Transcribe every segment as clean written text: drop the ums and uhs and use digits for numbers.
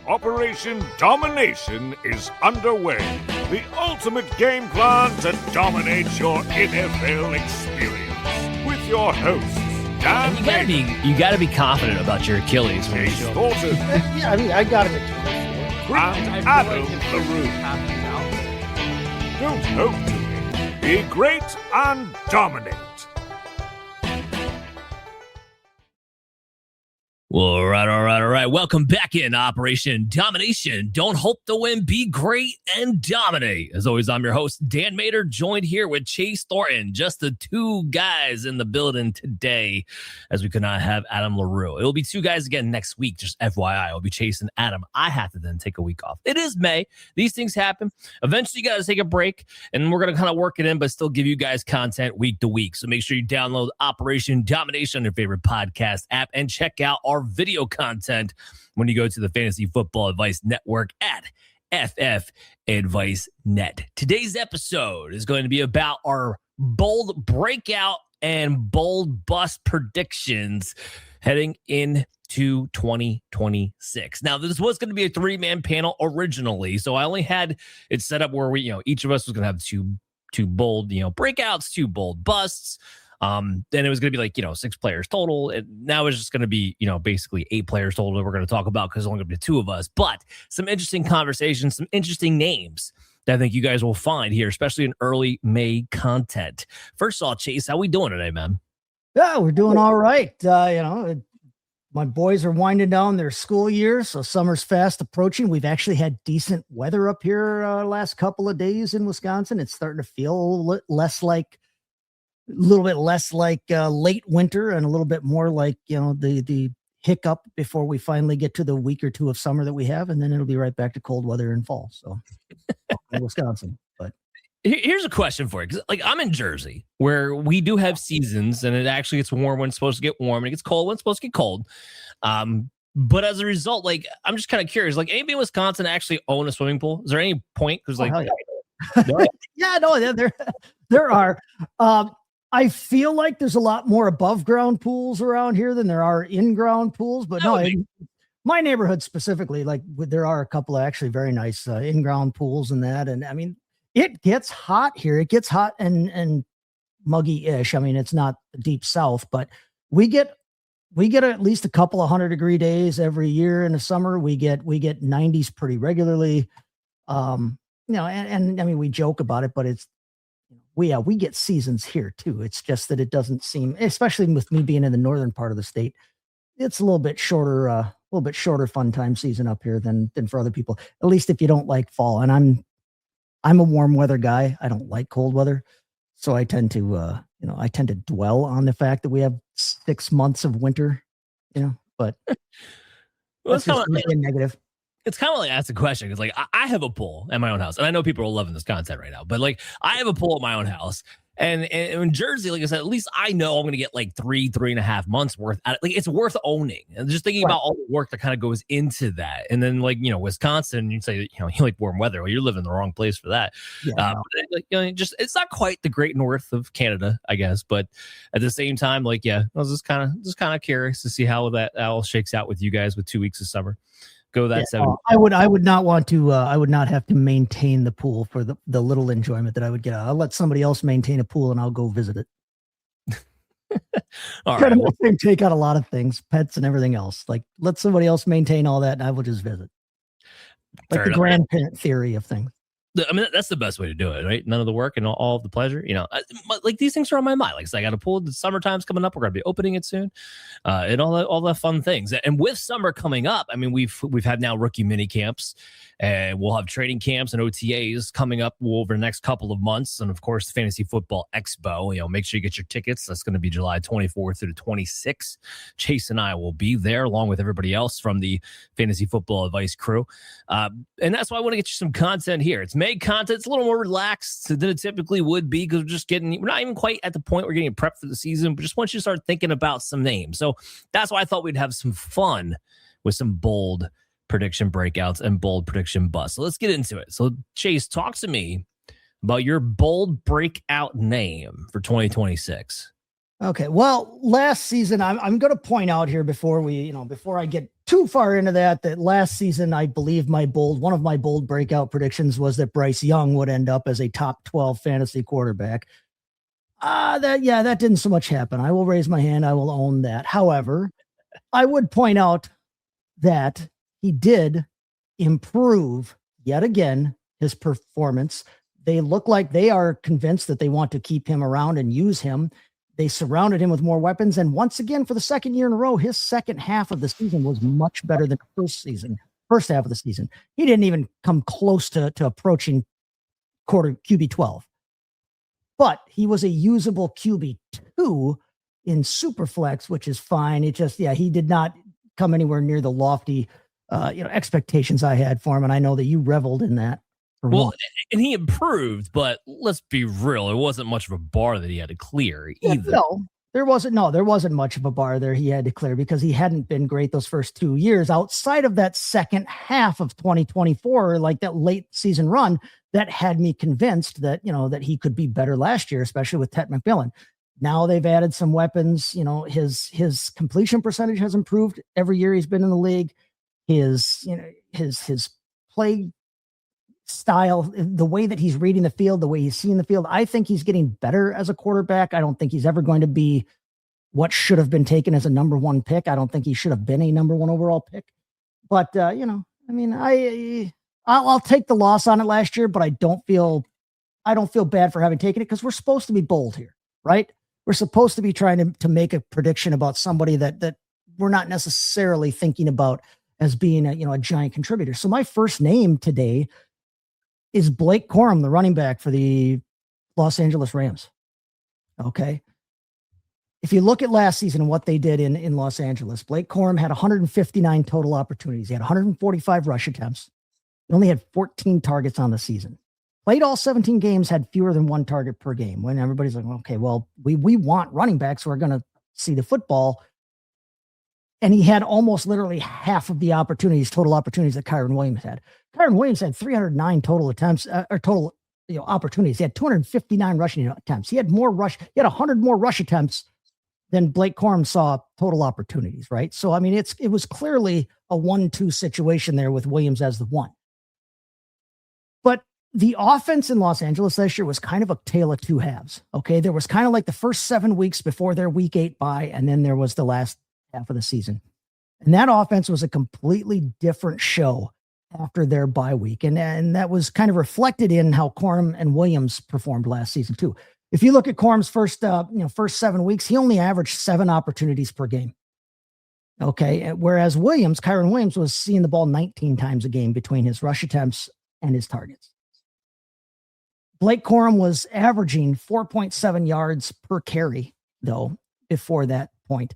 Operation Domination is underway. The ultimate game plan to dominate your NFL experience. With your hosts, Dan you gotta be confident about your Achilles. Chase Thornton, Yeah, I mean, I got it. and Adam LaRue. Don't hope to be great and dominate. All right. Welcome back in Operation Domination. Don't hope to win, be great, and dominate. As always, I'm your host, Dan Mater, joined here with Chase Thornton. Just the two guys in the building today, as we could not have Adam LaRue. It'll be two guys again next week, just FYI. It'll be Chase and Adam. I have to then take a week off. It is May. These things happen. Eventually, you got to take a break, and we're going to kind of work it in, but still give you guys content week to week. So make sure you download Operation Domination on your favorite podcast app and check out our video content when you go to the Fantasy Football Advice Network at FF Advice Net. Today's episode is going to be about our bold breakout and bold bust predictions heading into 2026. Now, this was going to be a three-man panel originally, so I only had it set up where we, each of us was going to have two bold, breakouts, two bold busts. Then it was going to be like, 6 players total. And now it's just going to be, basically 8 players total that we're going to talk about because it's only going to be 2 of us. But some interesting conversations, some interesting names that I think you guys will find here, especially in early May content. First of all, Chase, how we doing today, man? Yeah, we're doing all right. My boys are winding down their school year, so summer's fast approaching. We've actually had decent weather up here last couple of days in Wisconsin. It's starting to feel a little bit less like late winter and a little bit more like, the hiccup before we finally get to the week or 2 of summer that we have. And then it'll be right back to cold weather in fall. So in Wisconsin, but here's a question for you. 'Cause, I'm in Jersey where we do have seasons and it actually gets warm when it's supposed to get warm and it gets cold when it's supposed to get cold. But as a result, I'm just kind of curious, anybody in Wisconsin actually own a swimming pool? Is there any point? Cause yeah, no, there are, I feel like there's a lot more above ground pools around here than there are in ground pools, but my neighborhood specifically, there are a couple of actually very nice in ground pools and that. And I mean, it gets hot here. It gets hot and muggy ish. I mean, it's not deep South, but we get at least a couple of 100-degree days every year in the summer. We get 90s pretty regularly. And I mean, we joke about it, but it's, we get seasons here too. It's just that it doesn't seem, especially with me being in the northern part of the state, it's a little bit shorter fun time season up here than for other people. At least if you don't like fall. And I'm a warm weather guy. I don't like cold weather, so I tend to dwell on the fact that we have 6 months of winter. But well, that's just negative. It's kind of like ask the question because I have a pool at my own house and I know people are loving this content right now, but I have a pool at my own house and in Jersey, like I said, at least I know I'm going to get 3.5 months worth out. It's worth owning and just thinking about all the work that kind of goes into that. And then Wisconsin, you say, you like warm weather. Well, you're living in the wrong place for that. Yeah, it's not quite the great north of Canada, I guess. But at the same time, I was just kind of curious to see how that all shakes out with you guys with 2 weeks of summer. Go that 7. I would not want to. I would not have to maintain the pool for the little enjoyment that I would get. I'll let somebody else maintain a pool, and I'll go visit it. All right. Take out a lot of things, pets and everything else. Let somebody else maintain all that, and I will just visit. The grandparent theory of things. I mean, that's the best way to do it, right? None of the work and all of the pleasure. These things are on my mind. I got a pool. The summertime's coming up. We're going to be opening it soon, and all the fun things. And with summer coming up, I mean, we've had now rookie mini camps, and we'll have training camps and OTAs coming up over the next couple of months. And of course, the Fantasy Football Expo. Make sure you get your tickets. That's going to be July 24th through the 26th. Chase and I will be there along with everybody else from the Fantasy Football Advice crew, and that's why I want to get you some content here. It's May content. It's a little more relaxed than it typically would be because we're not even quite at the point we're getting prepped for the season, but just want you to start thinking about some names. So that's why I thought we'd have some fun with some bold prediction breakouts and bold prediction busts. So let's get into it. So Chase, talk to me about your bold breakout name for 2026. Okay. Well, last season, I'm going to point out here before I get too far into that last season, I believe one of my bold breakout predictions was that Bryce Young would end up as a top 12 fantasy quarterback. That didn't so much happen. I will raise my hand. I will own that. However, I would point out that he did improve yet again his performance. They look like they are convinced that they want to keep him around and use him. They surrounded him with more weapons. And once again, for the second year in a row, his second half of the season was much better than the first half of the season. He didn't even come close to approaching QB 12. But he was a usable QB2 in Superflex, which is fine. It just, he did not come anywhere near the lofty expectations I had for him. And I know that you reveled in that. Well, and he improved, but let's be real. It wasn't much of a bar that he had to clear either. No, there wasn't much of a bar there he had to clear because he hadn't been great those first 2 years outside of that second half of 2024, like that late season run that had me convinced that, that he could be better last year, especially with Tet McMillan. Now they've added some weapons. His completion percentage has improved every year he's been in the league. His play style, the way that he's reading the field, the way he's seeing the field, I think he's getting better as a quarterback. I don't think he's ever going to be what should have been taken as a number one pick. I don't think he should have been a number one overall pick. But I'll take the loss on it last year, but I don't feel bad for having taken it because we're supposed to be bold here, right? We're supposed to be trying to make a prediction about somebody that we're not necessarily thinking about as being a giant contributor. So my first name today is Blake Corum, the running back for the Los Angeles Rams. Okay. If you look at last season and what they did in Los Angeles, Blake Corum had 159 total opportunities. He had 145 rush attempts. He only had 14 targets on the season. Played all 17 games, had fewer than one target per game. When everybody's like, okay, well, we want running backs who are going to see the football. And he had almost literally half of the total opportunities that Kyren Williams had. Kyren Williams had 309 total attempts or total opportunities. He had 259 rushing attempts. He had 100 more rush attempts than Blake Corum saw total opportunities, right? So, I mean, it was clearly a 1-2 situation there with Williams as the one. But the offense in Los Angeles last year was kind of a tale of two halves. Okay. There was kind of like the first 7 weeks before their week 8 bye, and then there was the last half of the season. And that offense was a completely different show after their bye week. And that was kind of reflected in how Corum and Williams performed last season too. If you look at Corum's first 7 weeks, he only averaged 7 opportunities per game. Okay. Whereas Kyren Williams was seeing the ball 19 times a game between his rush attempts and his targets. Blake Corum was averaging 4.7 yards per carry though, before that point.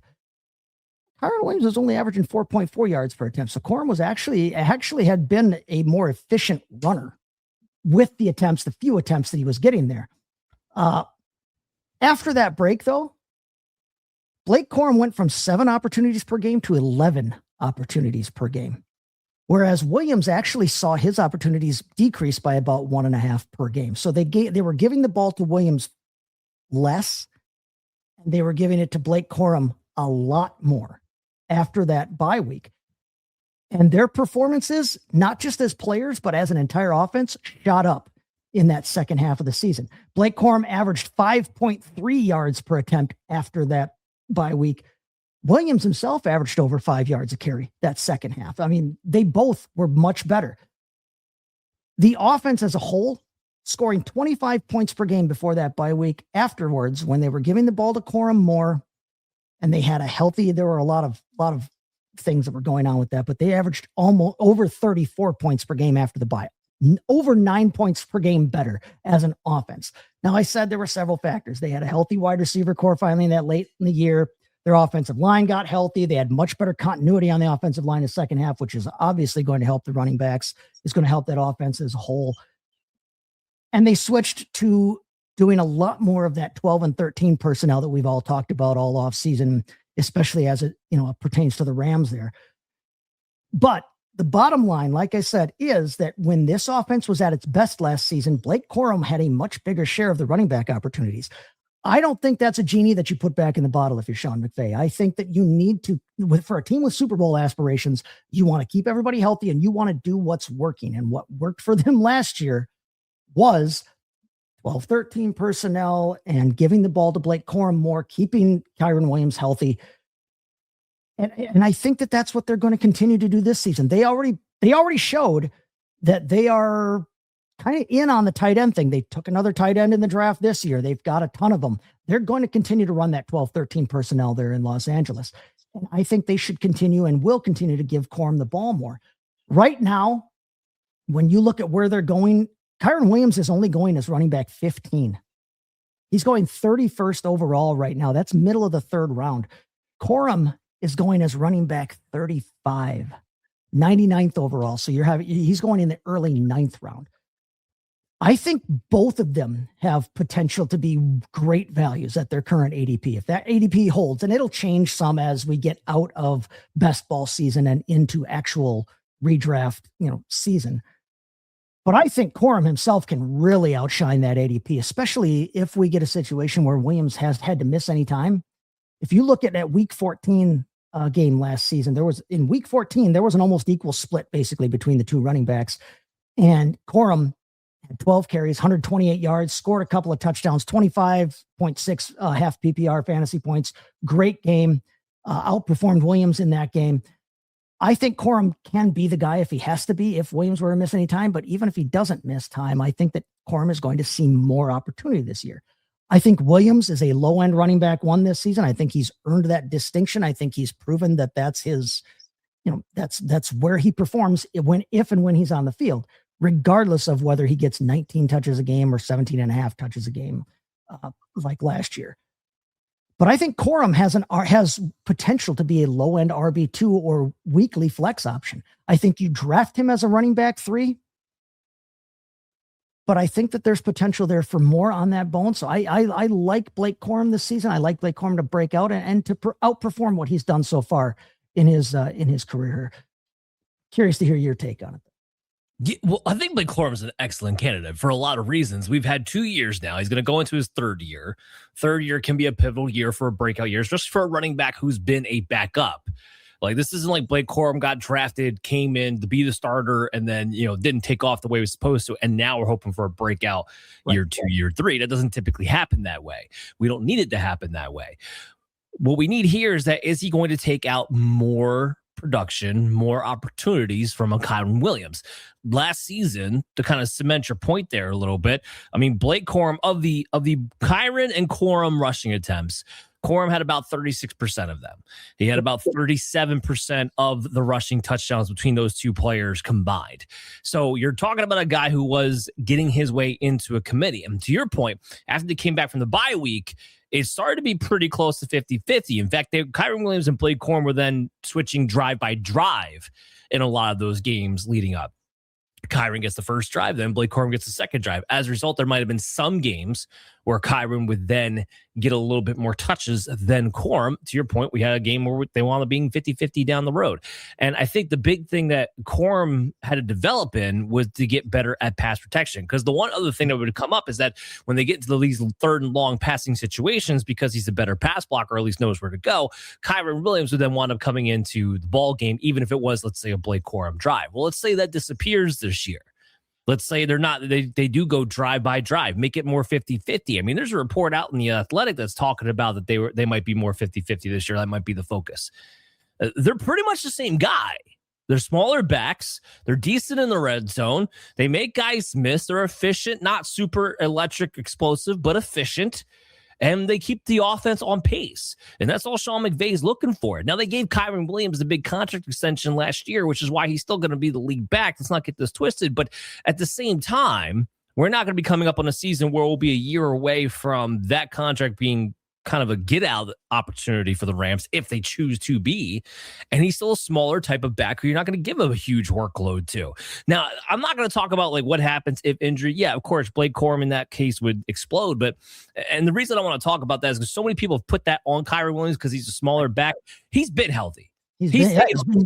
Kyren Williams was only averaging 4.4 yards per attempt. So Corum was actually had been a more efficient runner with the few attempts that he was getting there. After that break though, Blake Corum went from 7 opportunities per game to 11 opportunities per game. Whereas Williams actually saw his opportunities decrease by about 1.5 per game. So they were giving the ball to Williams less, and they were giving it to Blake Corum a lot more after that bye week. And their performances, not just as players, but as an entire offense, shot up in that second half of the season. Blake Corum averaged 5.3 yards per attempt after that bye week. Williams himself averaged over 5 yards a carry that second half. I mean, they both were much better. The offense as a whole, scoring 25 points per game before that bye week. Afterwards, when they were giving the ball to Corum more, and they had there were a lot of things that were going on with that, but they averaged almost over 34 points per game after the bye, over 9 points per game better as an offense. Now, I said there were several factors. They had a healthy wide receiver core finally in that late in the year. Their offensive line got healthy. They had much better continuity on the offensive line in the second half, which is obviously going to help the running backs. It's going to help that offense as a whole. And they switched to doing a lot more of that 12 and 13 personnel that we've all talked about all off season, especially as it pertains to the Rams there. But the bottom line, like I said, is that when this offense was at its best last season, Blake Corum had a much bigger share of the running back opportunities. I don't think that's a genie that you put back in the bottle if you're Sean McVay. I think that you need to, for a team with Super Bowl aspirations, you want to keep everybody healthy and you want to do what's working. And what worked for them last year was 12-13 personnel and giving the ball to Blake Corum more, keeping Kyren Williams healthy. And I think that that's what they're going to continue to do this season. They already showed that they are kind of in on the tight end thing. They took another tight end in the draft this year. They've got a ton of them. They're going to continue to run that 12-13 personnel there in Los Angeles. And I think they should continue and will continue to give Corum the ball more. Right now, when you look at where they're going, Kyren Williams is only going as running back 15. He's going 31st overall right now. That's middle of the third round. Corum is going as running back 35, 99th overall. So he's going in the early 9th round. I think both of them have potential to be great values at their current ADP. If that ADP holds, and it'll change some as we get out of best ball season and into actual redraft, season. But I think Corum himself can really outshine that ADP, especially if we get a situation where Williams has had to miss any time. If you look at that week 14 game last season, in week 14, there was an almost equal split basically between the two running backs. And Corum had 12 carries, 128 yards, scored a couple of touchdowns, 25.6 half PPR fantasy points. Great game. Outperformed Williams in that game. I think Corum can be the guy if he has to be, if Williams were to miss any time. But even if he doesn't miss time, I think that Corum is going to see more opportunity this year. I think Williams is a low-end running back one this season. I think he's earned that distinction. I think he's proven that that's his, that's where he performs if and when he's on the field, regardless of whether he gets 19 touches a game or 17 and a half touches a game like last year. But I think Corum has potential to be a low-end RB2 or weekly flex option. I think you draft him as a running back 3, but I think that there's potential there for more on that bone. So I like Blake Corum this season. I like Blake Corum to break out and to outperform what he's done so far in his career. Curious to hear your take on it. Yeah, well, I think Blake Corum is an excellent candidate for a lot of reasons. We've had 2 years now. He's going to go into his third year. Third year can be a pivotal year for a breakout year, especially for a running back who's been a backup. Like, this isn't like Blake Corum got drafted, came in to be the starter, and then, didn't take off the way he was supposed to. And now we're hoping for a breakout year 2, year 3. That doesn't typically happen that way. We don't need it to happen that way. What we need here is he going to take out more production, more opportunities from a Kyren Williams? Last season, to kind of cement your point there a little bit, I mean, Blake Corum, of the Kyren and Corum rushing attempts, Corum had about 36% of them. He had about 37% of the rushing touchdowns between those two players combined. So you're talking about a guy who was getting his way into a committee. And to your point, after they came back from the bye week, it started to be pretty close to 50-50. In fact, Kyren Williams and Blake Corum were then switching drive by drive in a lot of those games leading up. Kyren gets the first drive, then Blake Corum gets the second drive. As a result, there might have been some games where Kyren would then get a little bit more touches than Corum. To your point, we had a game where they wound up being 50-50 down the road. And I think the big thing that Corum had to develop in was to get better at pass protection. Because the one other thing that would come up is that when they get into these third and long passing situations, because he's a better pass blocker, or at least knows where to go, Kyren Williams would then wind up coming into the ball game, even if it was, let's say, a Blake Corum drive. Well, let's say that disappears this year. Let's say they do go drive by drive, make it more 50-50. I mean, there's a report out in The Athletic that's talking about that they might be more 50-50 this year. That might be the focus. They're pretty much the same guy. They're smaller backs. They're decent in the red zone. They make guys miss. They're efficient, not super electric explosive, but efficient. And they keep the offense on pace. And that's all Sean McVay is looking for. Now, they gave Kyren Williams the big contract extension last year, which is why he's still going to be the lead back. Let's not get this twisted. But at the same time, we're not going to be coming up on a season where we'll be a year away from that contract being kind of a get-out opportunity for the Rams if they choose to be. And he's still a smaller type of back who you're not going to give him a huge workload to. Now, I'm not going to talk about like what happens if injury. Yeah, of course, Blake Corum in that case would explode. And the reason I want to talk about that is because so many people have put that on Kyren Williams because he's a smaller back. He's been healthy. He's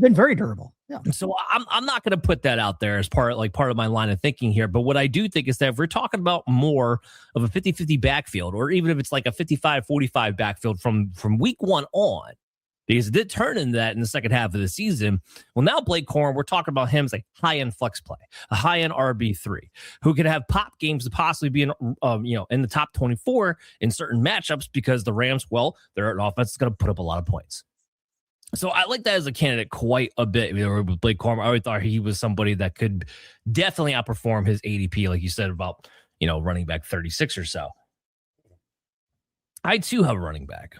been very durable. Yeah. So I'm not going to put that out there as part of my line of thinking here. But what I do think is that if we're talking about more of a 50-50 backfield, or even if it's like a 55-45 backfield from week one on, because it did turn into that in the second half of the season. Well, now Blake Corum, we're talking about him as like high-end flex play, a high-end RB3 who could have pop games to possibly be in the top 24 in certain matchups, because the Rams, well, they're an offense that's going to put up a lot of points. So I like that as a candidate quite a bit. With Blake Corum, I always thought he was somebody that could definitely outperform his ADP, like you said, about running back 36 or so. I too have a running back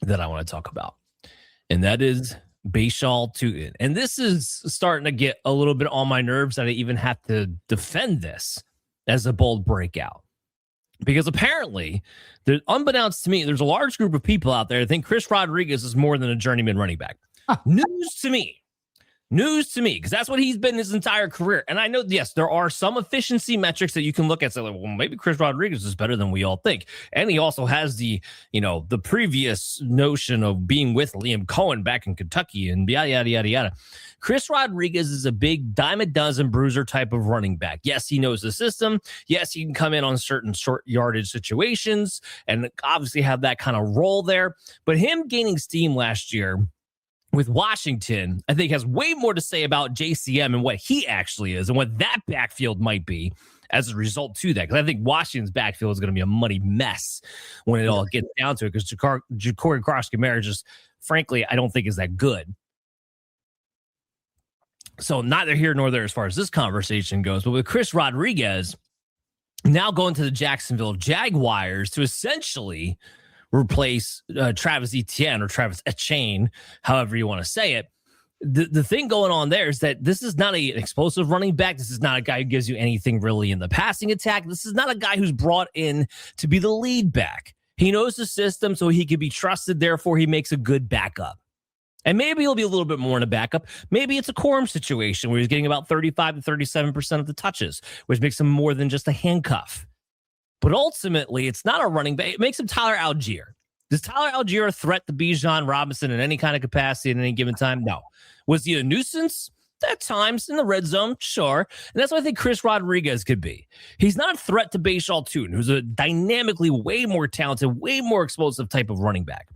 that I want to talk about, and that is Bhayshul Tuten. And this is starting to get a little bit on my nerves that I even have to defend this as a bold breakout. Because apparently, unbeknownst to me, there's a large group of people out there that think Chris Rodriguez is more than a journeyman running back. News to me, because that's what he's been his entire career. And I know, yes, there are some efficiency metrics that you can look at. So, well, maybe Chris Rodriguez is better than we all think. And he also has the previous notion of being with Liam Cohen back in Kentucky and yada, yada, yada, yada. Chris Rodriguez is a big dime a dozen bruiser type of running back. Yes, he knows the system. Yes, he can come in on certain short yardage situations and obviously have that kind of role there. But him gaining steam last year with Washington, I think has way more to say about JCM and what he actually is and what that backfield might be as a result to that. Because I think Washington's backfield is going to be a muddy mess when it all gets down to it, because Ja'Cory Cross-Kamara just, frankly, I don't think is that good. So neither here nor there as far as this conversation goes. But with Chris Rodriguez now going to the Jacksonville Jaguars to essentially replace Travis Etienne or Travis Etienne, however you want to say it. The thing going on there is that this is not an explosive running back. This is not a guy who gives you anything really in the passing attack. This is not a guy who's brought in to be the lead back. He knows the system, so he can be trusted. Therefore, he makes a good backup. And maybe he'll be a little bit more in a backup. Maybe it's a Corum situation where he's getting about 35 to 37% of the touches, which makes him more than just a handcuff. But ultimately, it's not a running back. It makes him Tyler Algier. Does Tyler Algier a threat to Bijan Robinson in any kind of capacity at any given time? No. Was he a nuisance? At times in the red zone, sure. And that's what I think Chris Rodriguez could be. He's not a threat to Bhayshul Tuten, who's a dynamically way more talented, way more explosive type of running back,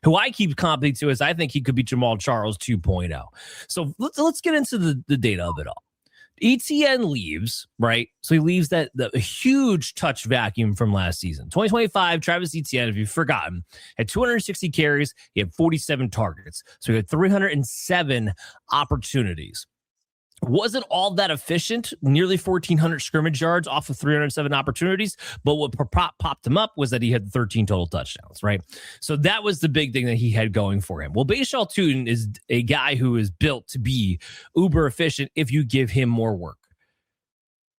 who I keep comparing to as I think he could be Jamal Charles 2.0. So let's get into the data of it all. Etienne leaves, right? So he leaves the huge touch vacuum from last season. 2025, Travis Etienne, if you've forgotten, had 260 carries. He had 47 targets. So he had 307 opportunities. Wasn't all that efficient, nearly 1,400 scrimmage yards off of 307 opportunities. But what popped him up was that he had 13 total touchdowns, right? So that was the big thing that he had going for him. Well, Bhayshul Tuten is a guy who is built to be uber efficient if you give him more work.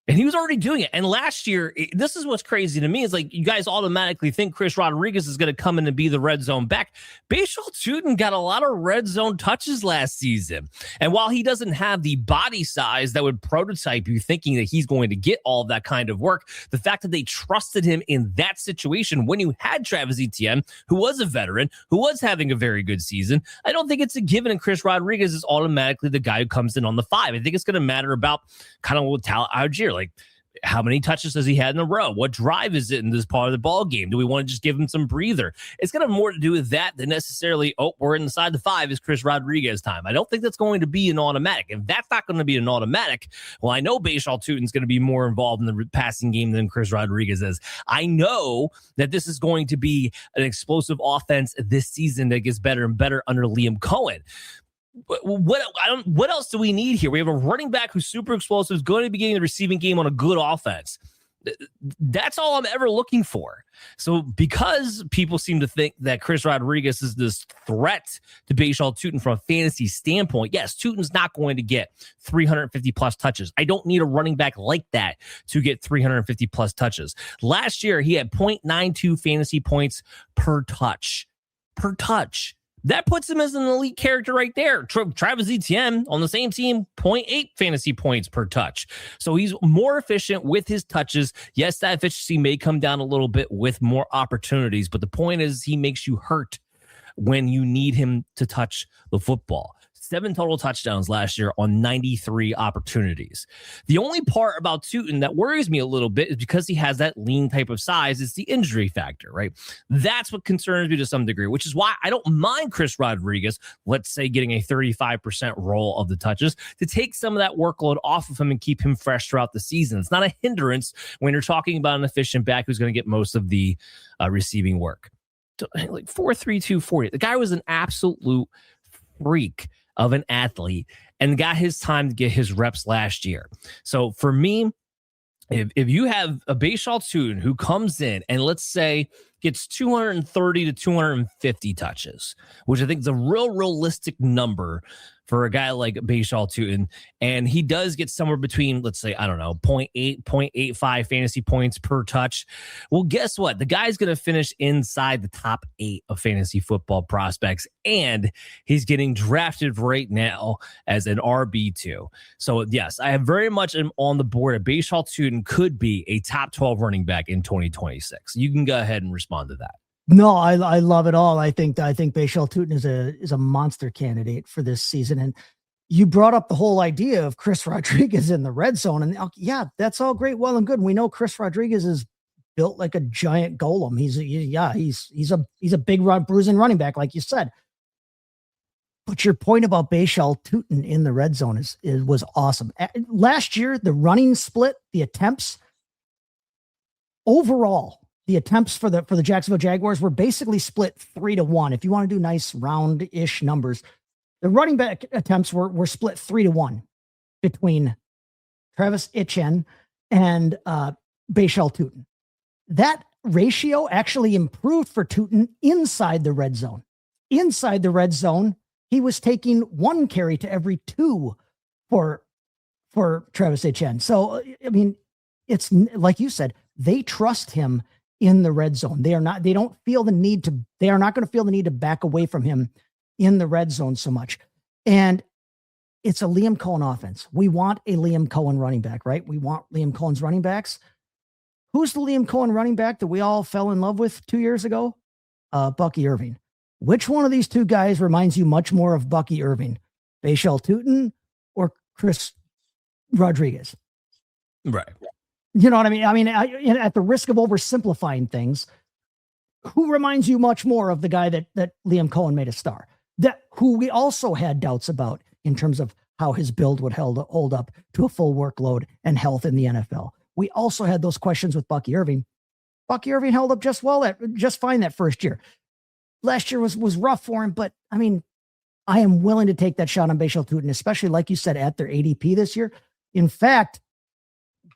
And he was already doing it. And last year, this is what's crazy to me, is like you guys automatically think Chris Rodriguez is going to come in and be the red zone back. Bhayshul Tuten got a lot of red zone touches last season. And while he doesn't have the body size that would prototype you thinking that he's going to get all of that kind of work, the fact that they trusted him in that situation when you had Travis Etienne, who was a veteran, who was having a very good season, I don't think it's a given. And Chris Rodriguez is automatically the guy who comes in on the 5. I think it's going to matter about kind of what Tyler Algier, like how many touches has he had in a row? What drive is it in this part of the ball game? Do we want to just give him some breather? It's going to have more to do with that than necessarily, we're inside the 5 is Chris Rodriguez time. I don't think that's going to be an automatic. If that's not going to be an automatic, well, I know Bhayshul Tuten's going to be more involved in the passing game than Chris Rodriguez is. I know that this is going to be an explosive offense this season that gets better and better under Liam Cohen. What else do we need here? We have a running back who's super explosive, is going to be getting the receiving game on a good offense. That's all I'm ever looking for. So because people seem to think that Chris Rodriguez is this threat to Bhayshul Tuten from a fantasy standpoint, yes, Tuten's not going to get 350 plus touches. I don't need a running back like that to get 350 plus touches. Last year, he had 0.92 fantasy points per touch. That puts him as an elite character right there. Travis Etienne on the same team, 0.8 fantasy points per touch. So he's more efficient with his touches. Yes, that efficiency may come down a little bit with more opportunities, but the point is he makes you hurt when you need him to touch the football. 7 total touchdowns last year on 93 opportunities. The only part about Tuten that worries me a little bit is because he has that lean type of size, is the injury factor, right? That's what concerns me to some degree, which is why I don't mind Chris Rodriguez, let's say, getting a 35% roll of the touches to take some of that workload off of him and keep him fresh throughout the season. It's not a hindrance when you're talking about an efficient back who's going to get most of the receiving work. Like 4.32 40. The guy was an absolute freak of an athlete and got his time to get his reps last year. So for me, if you have a Bhayshul Tuten who comes in and let's say gets 230 to 250 touches, which I think is a realistic number for a guy like Bhayshul Tuten, and he does get somewhere between, let's say, I don't know, 0.8, 0.85 fantasy points per touch. Well, guess what? The guy's going to finish inside the top 8 of fantasy football prospects, and he's getting drafted right now as an RB2. So, yes, I very much am on the board. A Bhayshul Tuten could be a top 12 running back in 2026. You can go ahead and respond to that. No, I love it all. I think Bhayshul Tuten is a monster candidate for this season. And you brought up the whole idea of Chris Rodriguez in the red zone. And yeah, that's all great, well and good. We know Chris Rodriguez is built like a giant golem. He's a big bruising running back, like you said. But your point about Bhayshul Tuten in the red zone was awesome. Last year, the running split, the attempts overall, the attempts for the Jacksonville Jaguars were basically split 3-1. If you want to do nice round-ish numbers, the running back attempts were split 3-1 between Travis Etienne and Bhayshul Tuten. That ratio actually improved for Tuten inside the red zone. Inside the red zone, he was taking 1 carry to every 2 for Travis Etienne. So, I mean, it's like you said, they trust him in the red zone. They are not going to feel the need to back away from him in the red zone so much. And it's a Liam Cohen offense. We want a Liam Cohen running back, right? We want Liam Cohen's running backs. Who's the Liam Cohen running back that we all fell in love with 2 years ago? Bucky Irving. Which one of these 2 guys reminds you much more of Bucky Irving? Bhayshul Tuten or Chris Rodriguez? Right. You know what I mean? I mean, at the risk of oversimplifying things, who reminds you much more of the guy that Liam Cohen made a star? That who we also had doubts about in terms of how his build would hold up to a full workload and health in the NFL. We also had those questions with Bucky Irving. Bucky Irving held up just fine that first year. Last year was rough for him, but I mean, I am willing to take that shot on Bhayshul Tuten, especially like you said, at their ADP this year. In fact,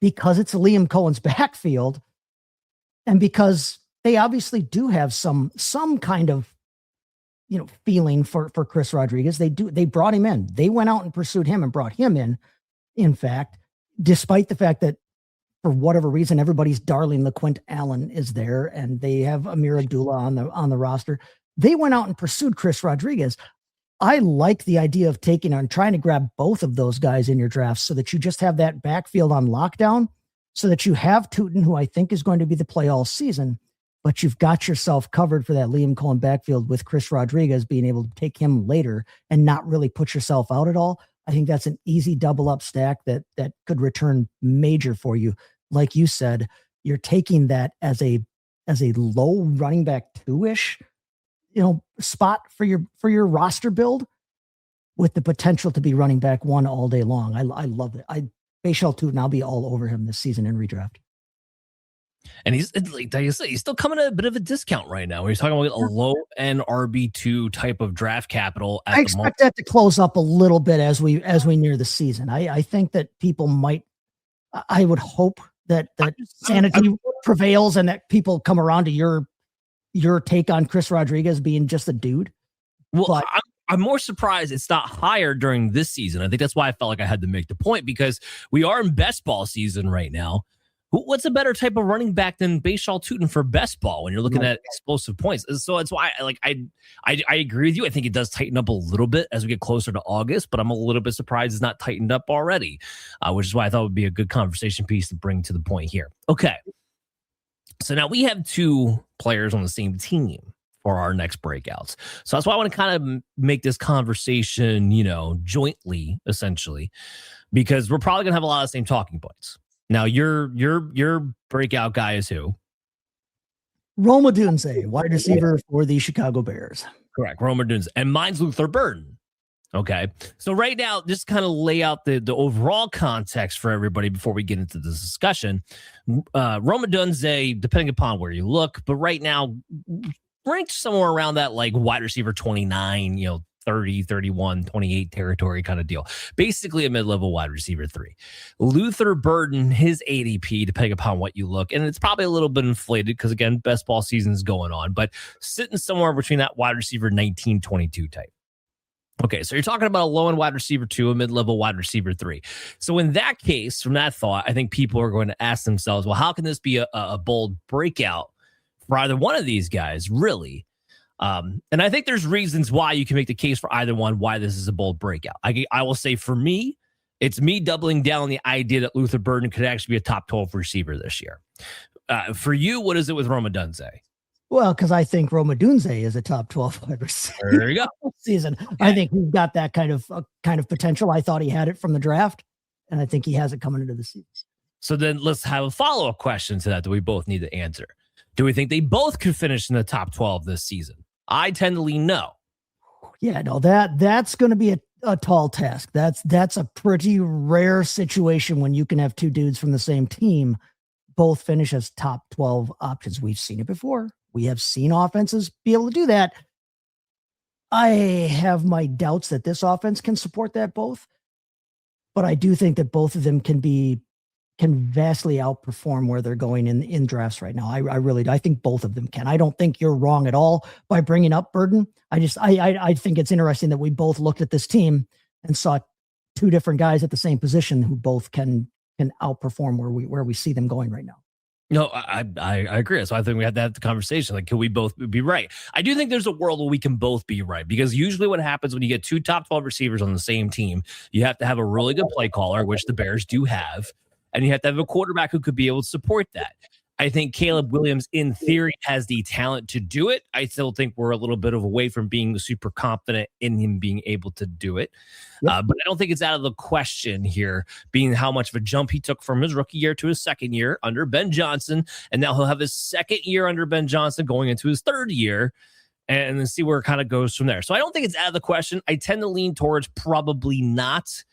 because it's Liam Cohen's backfield, and because they obviously do have some kind of, feeling for Chris Rodriguez. They brought him in. They went out and pursued him and brought him in. In fact, despite the fact that for whatever reason, everybody's darling LaQuint Allen is there and they have Amir Abdullah on the roster. They went out and pursued Chris Rodriguez. I like the idea of trying to grab both of those guys in your drafts so that you just have that backfield on lockdown, so that you have Tuten, who I think is going to be the play all season, but you've got yourself covered for that Liam Cohen backfield with Chris Rodriguez being able to take him later and not really put yourself out at all. I think that's an easy double up stack that could return major for you. Like you said, you're taking that as a low running back 2-ish, spot for your roster build with the potential to be running back 1 all day long. I love it. Bhayshul Tuten, I'll be all over him this season in redraft. And he's still coming at a bit of a discount right now. He's talking about a low end RB2 type of draft capital. I expect that to close up a little bit as we near the season. I think that people might. I would hope that sanity prevails and that people come around to your take on Chris Rodriguez being just a dude. Well, but I'm more surprised it's not higher during this season. I think that's why I felt like I had to make the point, because we are in best ball season right now. What's a better type of running back than Bhayshul Tuten for best ball when you're looking at explosive points? So that's why I agree with you. I think it does tighten up a little bit as we get closer to August, but I'm a little bit surprised it's not tightened up already, which is why I thought it would be a good conversation piece to bring to the point here. Okay. So now we have 2 players on the same team. for our next breakouts. So that's why I want to kind of make this conversation, jointly, essentially, because we're probably going to have a lot of the same talking points. Now, your breakout guy is who? Rome Odunze, wide receiver for the Chicago Bears. Correct, Rome Odunze. And mine's Luther Burden. Okay. So right now, just kind of lay out the overall context for everybody before we get into this discussion. Rome Odunze, depending upon where you look, but right now, ranked somewhere around that like wide receiver 29, 30, 31, 28 territory kind of deal. Basically a mid-level wide receiver 3. Luther Burden, his ADP, depending upon what you look, and it's probably a little bit inflated because, again, best ball season is going on, but sitting somewhere between that wide receiver 19, 22 type. Okay, so you're talking about a low-end wide receiver 2, a mid-level wide receiver 3. So in that case, from that thought, I think people are going to ask themselves, well, how can this be a bold breakout for either one of these guys, really? And I think there's reasons why you can make the case for either one, why this is a bold breakout. I will say for me, it's me doubling down on the idea that Luther Burden could actually be a top 12 receiver this year. For you, what is it with Rome Odunze? Well, because I think Rome Odunze is a top 12 wide receiver. There you go. Season. Okay. I think he's got that kind of potential. I thought he had it from the draft, and I think he has it coming into the season. So then let's have a follow-up question to that we both need to answer. Do we think they both could finish in the top 12 this season? I tend to lean no. Yeah, no, that's going to be a tall task. That's a pretty rare situation when you can have two dudes from the same team both finish as top 12 options. We've seen it before. We have seen offenses be able to do that. I have my doubts that this offense can support that both, but I do think that both of them can vastly outperform where they're going in drafts right now. I really do. I think both of them can. I don't think you're wrong at all by bringing up Burden. I think it's interesting that we both looked at this team and saw two different guys at the same position who both can outperform where we see them going right now. No, I agree. So I think we had to have the conversation. Like, can we both be right? I do think there's a world where we can both be right, because usually what happens when you get two top 12 receivers on the same team, you have to have a really good play caller, which the Bears do have, and you have to have a quarterback who could be able to support that. I think Caleb Williams, in theory, has the talent to do it. I still think we're a little bit away from being super confident in him being able to do it. Yep. But I don't think it's out of the question here, being how much of a jump he took from his rookie year to his second year under Ben Johnson. And now he'll have his second year under Ben Johnson going into his third year, and then see where it kind of goes from there. So I don't think it's out of the question. I tend to lean towards probably not,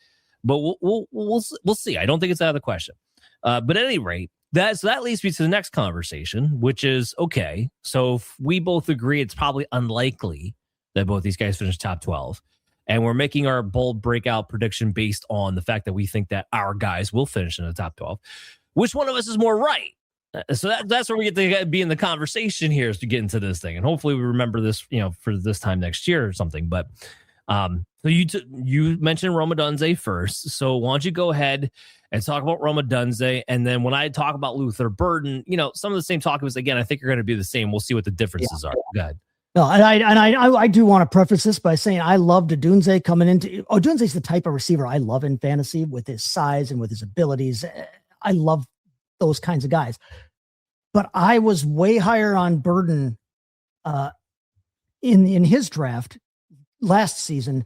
but we'll see. I don't think it's out of the question. But at any rate, that leads me to the next conversation, which is, okay, so if we both agree it's probably unlikely that both these guys finish top 12, and we're making our bold breakout prediction based on the fact that we think that our guys will finish in the top 12, which one of us is more right? So that's where we get to be in the conversation here, is to get into this thing. And hopefully we remember this, for this time next year or something. But so you mentioned Rome Odunze first. So why don't you go ahead and talk about Rome Odunze, and then when I talk about Luther Burden, some of the same talk was, again, I think are going to be the same. We'll see what the differences are. Go ahead. No, and I do want to preface this by saying I loved Odunze coming into. Odunze's the type of receiver I love in fantasy, with his size and with his abilities. I love those kinds of guys. But I was way higher on Burden in his draft last season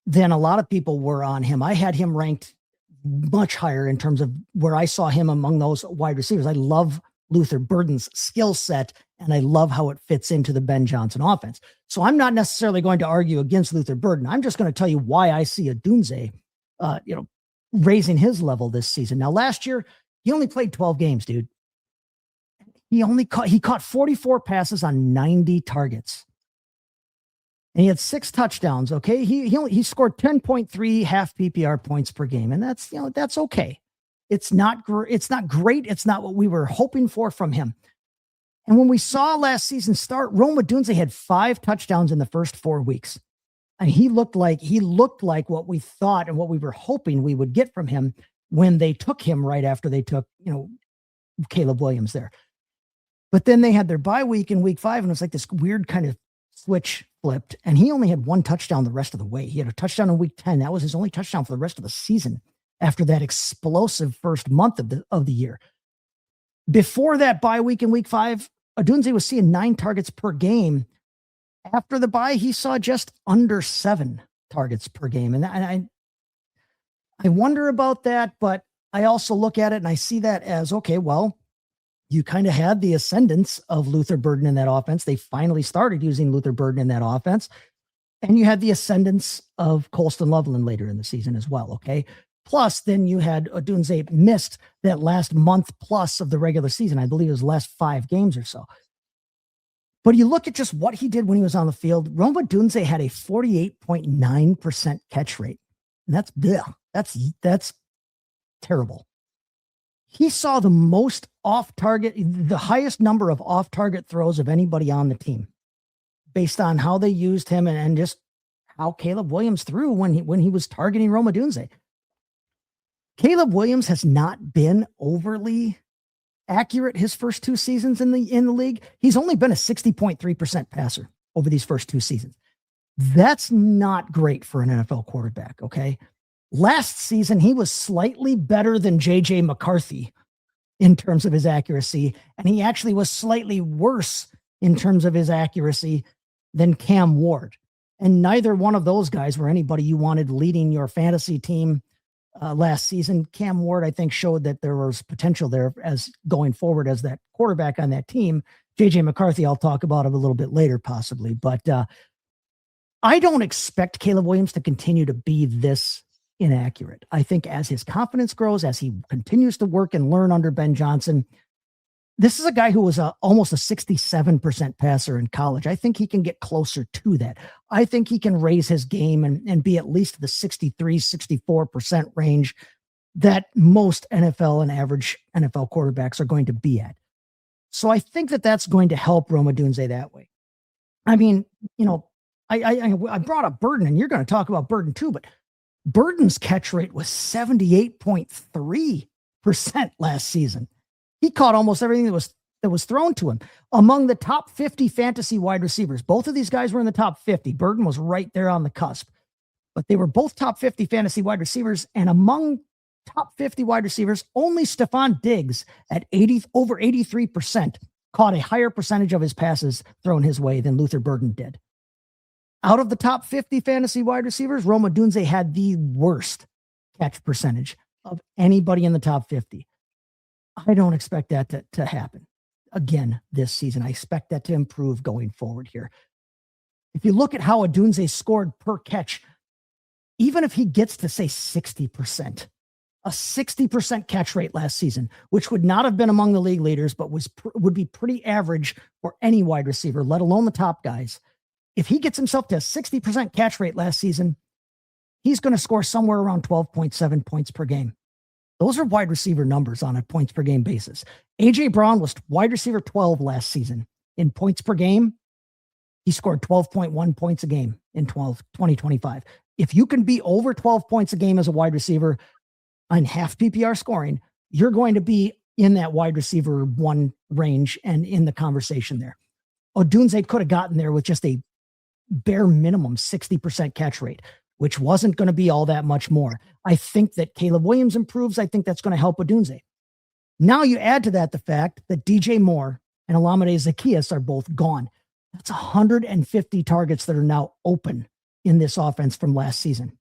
than a lot of people were on him. I had him ranked much higher in terms of where I saw him among those wide receivers. I love Luther Burden's skill set, and I love how it fits into the Ben Johnson offense. So I'm not necessarily going to argue against Luther Burden. I'm just going to tell you why I see Odunze, raising his level this season. Now, last year, he only played 12 games, dude. He caught 44 passes on 90 targets. And he had 6 touchdowns. Okay. He scored 10.3 half PPR points per game. And that's okay. It's not great. It's not what we were hoping for from him. And when we saw last season start, Rome Odunze had 5 touchdowns in the first 4 weeks. And he looked like what we thought and what we were hoping we would get from him when they took him right after they took, Caleb Williams there. But then they had their bye week in week 5, and it was like this weird kind of switch flipped, and he only had 1 touchdown the rest of the way. He had a touchdown in week 10. That was his only touchdown for the rest of the season after that explosive first month of the year. Before that bye week in week 5, Odunze was seeing 9 targets per game. After the bye, he saw just under 7 targets per game. And I wonder about that, but I also look at it and I see that as, okay, well, you kind of had the ascendance of Luther Burden in that offense. They finally started using Luther Burden in that offense. And you had the ascendance of Colston Loveland later in the season as well, okay? Plus, then you had Odunze missed that last month plus of the regular season. I believe it was the last 5 games or so. But you look at just what he did when he was on the field. Rome Odunze had a 48.9% catch rate. And that's terrible. He saw the most the highest number of off-target throws of anybody on the team based on how they used him and just how Caleb Williams threw when he was targeting Rome Odunze. Caleb Williams has not been overly accurate his first 2 seasons in the league. He's only been a 60.3% passer over these first 2 seasons. That's not great for an NFL quarterback, okay? Last season, he was slightly better than J.J. McCarthy in terms of his accuracy, and he actually was slightly worse in terms of his accuracy than Cam Ward. And neither one of those guys were anybody you wanted leading your fantasy team last season. Cam Ward, I think, showed that there was potential there as going forward as that quarterback on that team. J.J. McCarthy, I'll talk about him a little bit later, possibly. But I don't expect Caleb Williams to continue to be this inaccurate. I think as his confidence grows, as he continues to work and learn under Ben Johnson, this is a guy who was almost a 67% passer in college. I think he can get closer to that. I think he can raise his game and be at least the 63, 64% range that most NFL and average NFL quarterbacks are going to be at. So I think that that's going to help Rome Odunze that way. I mean, I brought up Burden, and you're going to talk about Burden too, but Burden's catch rate was 78.3% last season. He caught almost everything that was thrown to him. Among the top 50 fantasy wide receivers, both of these guys were in the top 50. Burden was right there on the cusp, but they were both top 50 fantasy wide receivers. And among top 50 wide receivers, only Stephon Diggs at over 83% caught a higher percentage of his passes thrown his way than Luther Burden did. Out of the top 50 fantasy wide receivers, Rome Odunze had the worst catch percentage of anybody in the top 50. I don't expect that to happen again this season. I expect that to improve going forward here. If you look at how Odunze scored per catch, even if he gets to say 60%, a 60% catch rate last season, which would not have been among the league leaders, but would be pretty average for any wide receiver, let alone the top guys. If he gets himself to a 60% catch rate last season, he's going to score somewhere around 12.7 points per game. Those are wide receiver numbers on a points per game basis. A.J. Brown was wide receiver 12 last season. In points per game, he scored 12.1 points a game in 2025. If you can be over 12 points a game as a wide receiver on half PPR scoring, you're going to be in that wide receiver 1 range and in the conversation there. Odunze could have gotten there with just a bare minimum 60% catch rate, which wasn't going to be all that much more. I think that Caleb Williams improves. I think that's going to help Odunze. Now you add to that the fact that DJ Moore and Olamide Zaccheaus are both gone. That's 150 targets that are now open in this offense from last season.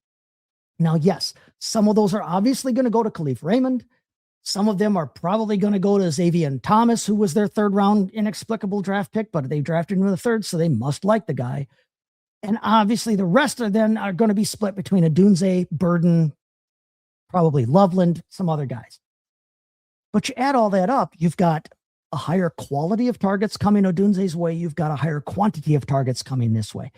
Now, yes, some of those are obviously going to go to Khalif Raymond. Some of them are probably going to go to Xavier Thomas, who was their 3rd round inexplicable draft pick, but they drafted him in the 3rd, so they must like the guy. And obviously the rest of them are going to be split between Odunze, Burden, probably Loveland, some other guys. But you add all that up, you've got a higher quality of targets coming Odunze's way. You've got a higher quantity of targets coming this way.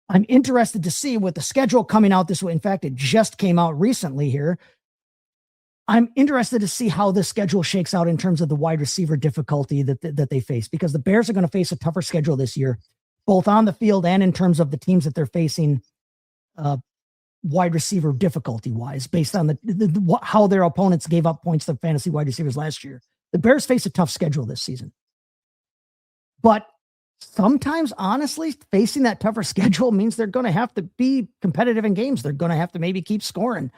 I'm interested to see with the schedule coming out this way. In fact, it just came out recently here. I'm interested to see how the schedule shakes out in terms of the wide receiver difficulty that they face, because the Bears are going to face a tougher schedule this year, both on the field and in terms of the teams that they're facing wide receiver difficulty wise, based on how their opponents gave up points to fantasy wide receivers last year. The Bears face a tough schedule this season. But sometimes, honestly, facing that tougher schedule means they're going to have to be competitive in games. They're going to have to maybe keep scoring.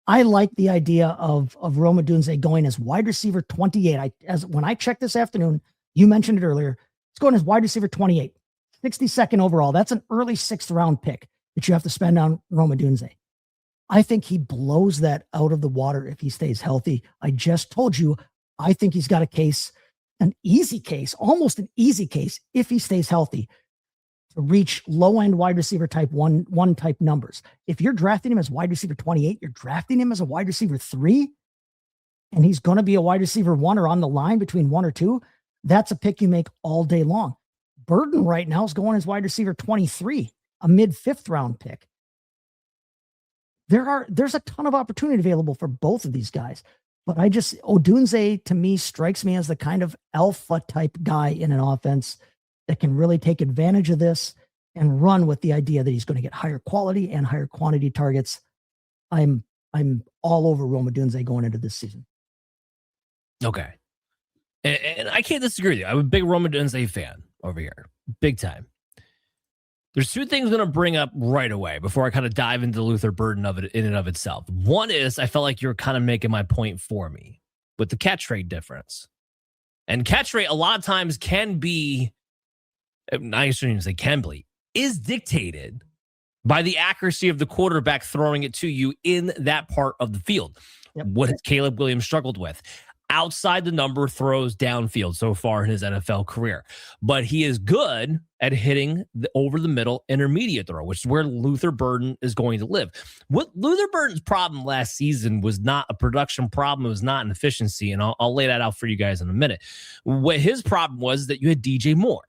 I like the idea of Rome Odunze going as wide receiver 28. When I checked this afternoon, you mentioned it earlier, He's going as wide receiver 28, 62nd overall. That's an early 6th round pick that you have to spend on Rome Odunze. I think he blows that out of the water if he stays healthy. I just told you, I think he's got a case, an easy case, almost an easy case, if he stays healthy, to reach low-end wide receiver type one type numbers. If you're drafting him as wide receiver 28, you're drafting him as a wide receiver 3, and he's going to be a wide receiver 1 or on the line between 1 or 2, that's a pick you make all day long. Burden right now is going as wide receiver 23, a mid-5th round pick. There's a ton of opportunity available for both of these guys, but Odunze to me strikes me as the kind of alpha type guy in an offense that can really take advantage of this and run with the idea that he's going to get higher quality and higher quantity targets. I'm all over Rome Odunze going into this season. Okay. And I can't disagree with you. I'm a big Rome Odunze fan over here. Big time. There's 2 things I'm going to bring up right away before I kind of dive into the Luther Burden of it in and of itself. One is I felt like you're kind of making my point for me with the catch rate difference. And catch rate a lot of times can be, I shouldn't even say can be, is dictated by the accuracy of the quarterback throwing it to you in that part of the field. Yep. What has Caleb Williams struggled with? Outside the number throws downfield so far in his NFL career. But he is good at hitting the over the middle intermediate throw, which is where Luther Burden is going to live. What Luther Burden's problem last season was not a production problem. It was not an efficiency. And I'll lay that out for you guys in a minute. What his problem was that you had DJ Moore,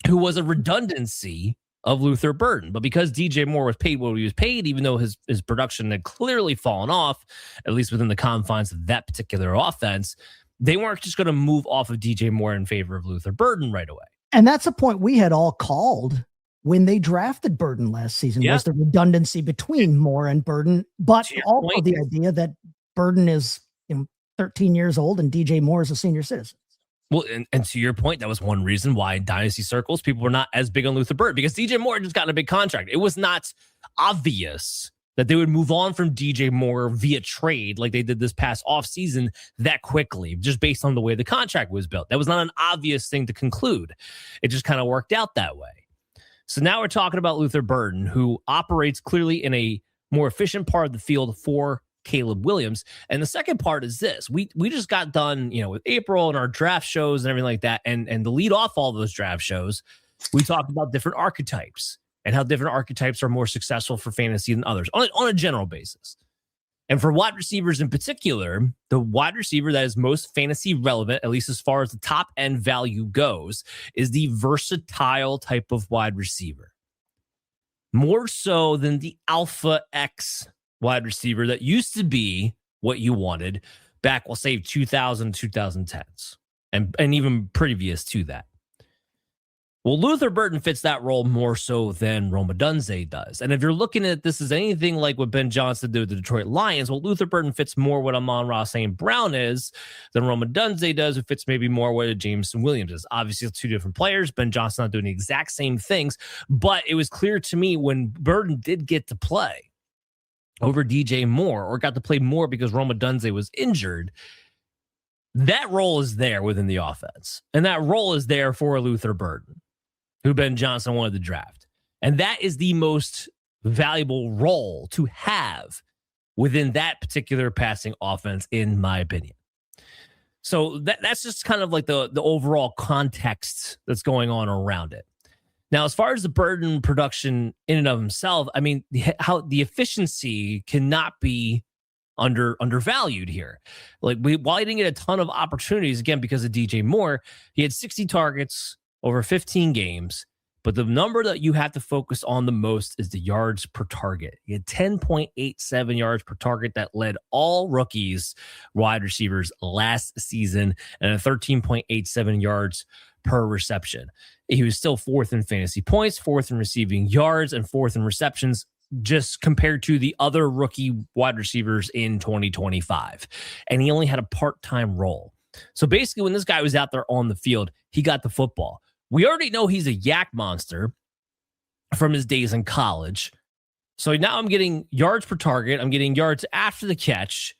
who was a redundancy of Luther Burden. But because DJ Moore was paid what he was paid, even though his production had clearly fallen off, at least within the confines of that particular offense, they weren't just going to move off of DJ Moore in favor of Luther Burden right away. And that's a point we had all called when they drafted Burden last season, was the redundancy between Moore and Burden, but also the idea that Burden is 13 years old and DJ Moore is a senior citizen. Well, and to your point, that was one reason why in dynasty circles, people were not as big on Luther Burden, because DJ Moore had just gotten a big contract. It was not obvious that they would move on from DJ Moore via trade like they did this past offseason that quickly, just based on the way the contract was built. That was not an obvious thing to conclude. It just kind of worked out that way. So now we're talking about Luther Burden, who operates clearly in a more efficient part of the field for Caleb Williams. And the second part is this. We just got done, with April and our draft shows and everything like that. And to lead off all those draft shows, we talked about different archetypes and how different archetypes are more successful for fantasy than others on a general basis. And for wide receivers in particular, the wide receiver that is most fantasy relevant, at least as far as the top end value goes, is the versatile type of wide receiver. More so than the Alpha X wide receiver that used to be what you wanted back, we'll say 2000, 2010s, and even previous to that. Well, Luther Burden fits that role more so than Rome Odunze does. And if you're looking at this as anything like what Ben Johnson did with the Detroit Lions, well, Luther Burden fits more what Amon-Ra St. Brown is than Rome Odunze does. It fits maybe more what Jameson Williams is. Obviously, it's 2 different players. Ben Johnson not doing the exact same things, but it was clear to me when Burden did get to play over DJ Moore, or got to play more because Rome Odunze was injured, that role is there within the offense. And that role is there for Luther Burden, who Ben Johnson wanted to draft. And that is the most valuable role to have within that particular passing offense, in my opinion. So that's just kind of like the overall context that's going on around it. Now, as far as the Burden production in and of himself, I mean, how the efficiency cannot be undervalued here. Like, while he didn't get a ton of opportunities, again, because of DJ Moore, he had 60 targets over 15 games. But the number that you have to focus on the most is the yards per target. He had 10.87 yards per target. That led all rookies, wide receivers last season, and a 13.87 yards per reception. He was still 4th in fantasy points, 4th in receiving yards, and 4th in receptions, just compared to the other rookie wide receivers in 2025. And he only had a part-time role. So basically, when this guy was out there on the field, he got the football. We already know he's a yak monster from his days in college. So now I'm getting yards per target. I'm getting yards after the catch.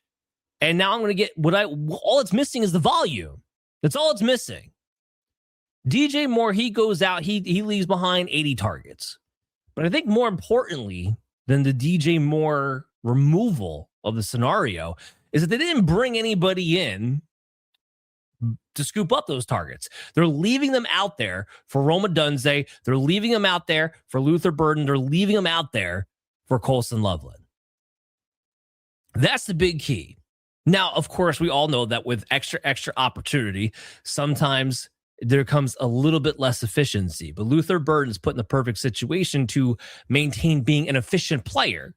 And now I'm going to get all it's missing is the volume. That's all it's missing. DJ Moore, he goes out, he leaves behind 80 targets. But I think more importantly than the DJ Moore removal of the scenario is that they didn't bring anybody in to scoop up those targets. They're leaving them out there for Rome Odunze. They're leaving them out there for Luther Burden. They're leaving them out there for Colson Loveland. That's the big key. Now, of course, we all know that with extra opportunity, sometimes there comes a little bit less efficiency. But Luther Burden's put in the perfect situation to maintain being an efficient player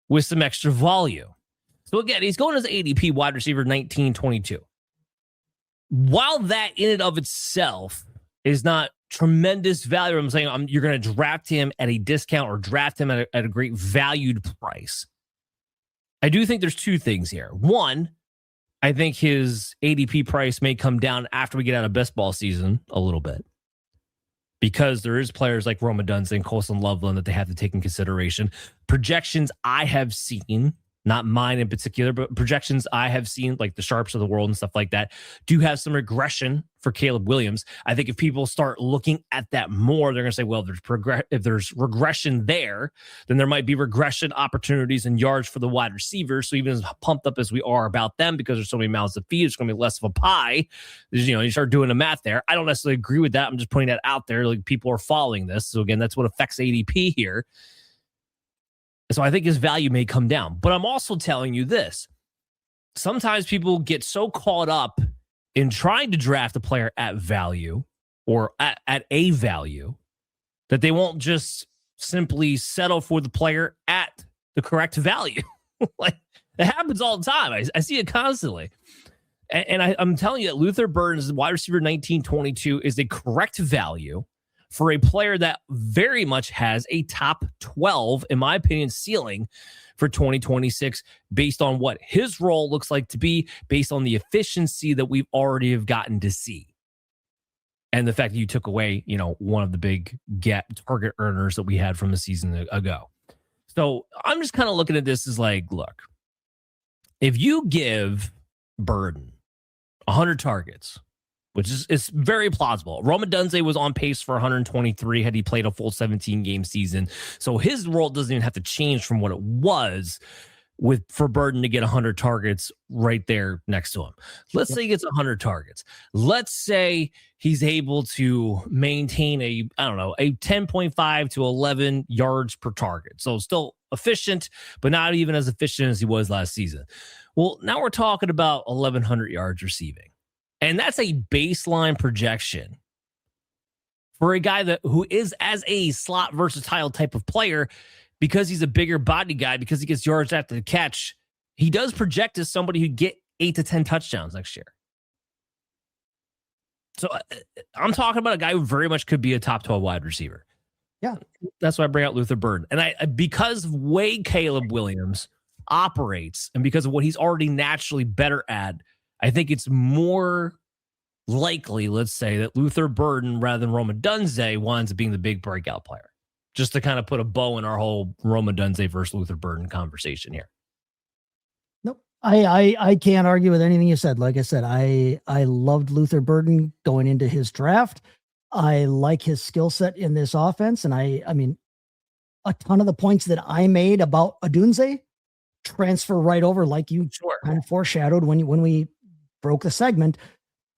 with some extra volume. So again, he's going as ADP wide receiver 1922. While that in and of itself is not tremendous value, I'm saying you're going to draft him at a discount or draft him at a great valued price. I do think there's two things here. One, I think his ADP price may come down after we get out of best ball season a little bit, because there is players like Rome Odunze and Colson Loveland that they have to take in consideration. Projections I have seen, not mine in particular, but projections I have seen, like the Sharps of the world and stuff like that, do have some regression for Caleb Williams. I think if people start looking at that more, they're going to say, well, if there's regression there, then there might be regression opportunities and yards for the wide receivers. So even as pumped up as we are about them, because there's so many mouths to feed, it's going to be less of a pie. You start doing the math there. I don't necessarily agree with that. I'm just putting that out there. Like, people are following this. So again, that's what affects ADP here. So I think his value may come down. But I'm also telling you this. Sometimes people get so caught up in trying to draft a player at value or at a value that they won't just simply settle for the player at the correct value. Like, it happens all the time. I see it constantly. And I'm telling you that Luther Burden's wide receiver 1922 is a correct value for a player that very much has a top 12, in my opinion, ceiling for 2026, based on what his role looks like to be, based on the efficiency that we've already have gotten to see. And the fact that you took away, one of the big target earners that we had from a season ago. So I'm just kind of looking at this as like, look, if you give Burden 100 targets, which is very plausible. Rome Odunze was on pace for 123 had he played a full 17-game season. So his role doesn't even have to change from what it was for Burden to get 100 targets right there next to him. Let's say he gets 100 targets. Let's say he's able to maintain a 10.5 to 11 yards per target. So still efficient, but not even as efficient as he was last season. Well, now we're talking about 1,100 yards receiving. And that's a baseline projection for a guy who is as a slot versatile type of player, because he's a bigger body guy, because he gets yards after the catch. He does project as somebody who'd get 8 to 10 touchdowns next year. So I'm talking about a guy who very much could be a top 12 wide receiver. Yeah. That's why I bring out Luther Burden. And because of the way Caleb Williams operates and because of what he's already naturally better at, I think it's more likely, let's say, that Luther Burden, rather than Rome Odunze, winds up being the big breakout player. Just to kind of put a bow in our whole Rome Odunze versus Luther Burden conversation here. Nope. I can't argue with anything you said. Like I said, I loved Luther Burden going into his draft. I like his skill set in this offense. And I mean, a ton of the points that I made about Odunze transfer right over, like you kind of foreshadowed when we broke the segment.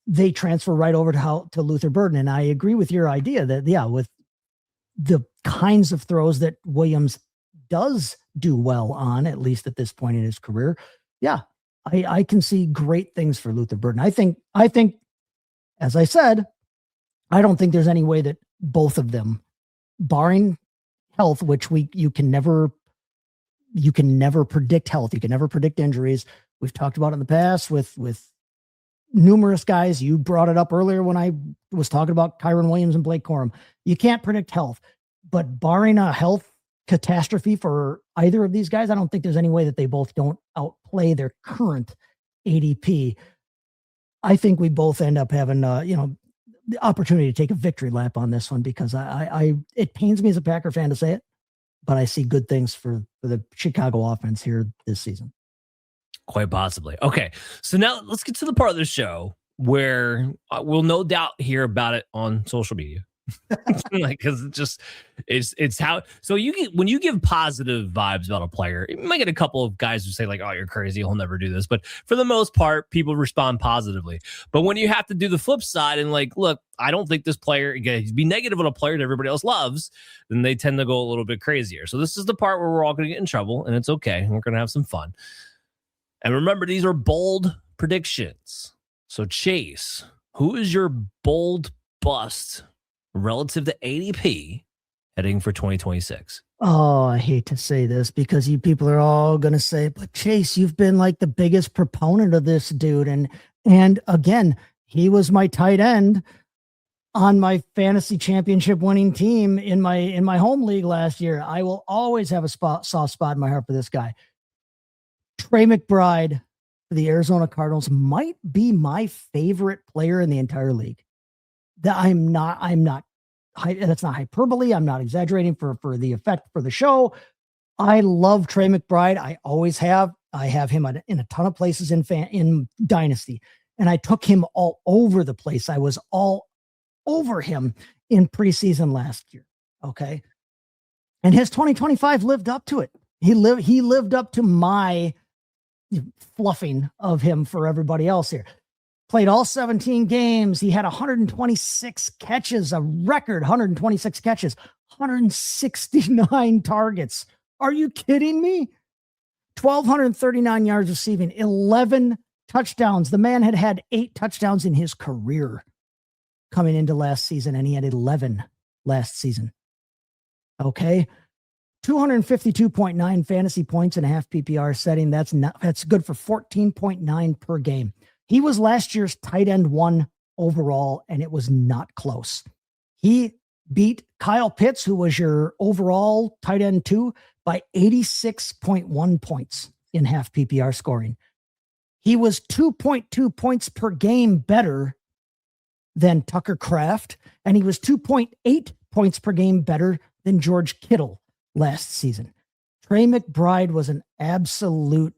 They transfer right over to Luther Burden. And I agree with your idea that, with the kinds of throws that Williams does do well on, at least at this point in his career, I can see great things for Luther Burden. I think, as I said, I don't think there's any way that both of them, barring health, which you can never predict health. You can never predict injuries. We've talked about it in the past with numerous guys. You brought it up earlier when I was talking about Kyron Williams and Blake Corum. You can't predict health, but barring a health catastrophe for either of these guys, I don't think there's any way that they both don't outplay their current ADP. I think we both end up having, the opportunity to take a victory lap on this one, because it pains me as a Packer fan to say it, but I see good things for the Chicago offense here this season. Quite possibly. Okay, so now let's get to the part of the show where we'll no doubt hear about it on social media. Like, because it's how, so when you give positive vibes about a player, you might get a couple of guys who say like, oh, you're crazy, he'll never do this, but for the most part people respond positively. But when you have to do the flip side and like, look, I don't think this player, again, be negative on a player that everybody else loves, then they tend to go a little bit crazier. So this is the part where we're all going to get in trouble, and it's okay, we're going to have some fun. And remember, these are bold predictions. So Chase, who is your bold bust relative to ADP heading for 2026? Oh, I hate to say this because you people are all going to say, but Chase, you've been like the biggest proponent of this dude. And again, he was my tight end on my fantasy championship winning team in my home league last year. I will always have a soft spot in my heart for this guy. Trey McBride for the Arizona Cardinals might be my favorite player in the entire league. That I'm not, that's not hyperbole. I'm not exaggerating for the effect for the show. I love Trey McBride. I always have. I have him in a ton of places in Dynasty, and I took him all over the place. I was all over him in preseason last year. Okay. And his 2025 lived up to it. He lived up to my fluffing of him for everybody else here. Played all 17 games. He had 126 catches, a record 126 catches, 169 targets. Are you kidding me? 1,239 yards receiving, 11 touchdowns. The man had 8 touchdowns in his career coming into last season, and he had 11 last season. Okay. 252.9 fantasy points in a half PPR setting. That's good for 14.9 per game. He was last year's tight end 1 overall, and it was not close. He beat Kyle Pitts, who was your overall tight end 2, by 86.1 points in half PPR scoring. He was 2.2 points per game better than Tucker Kraft, and he was 2.8 points per game better than George Kittle last season. Trey McBride was an absolute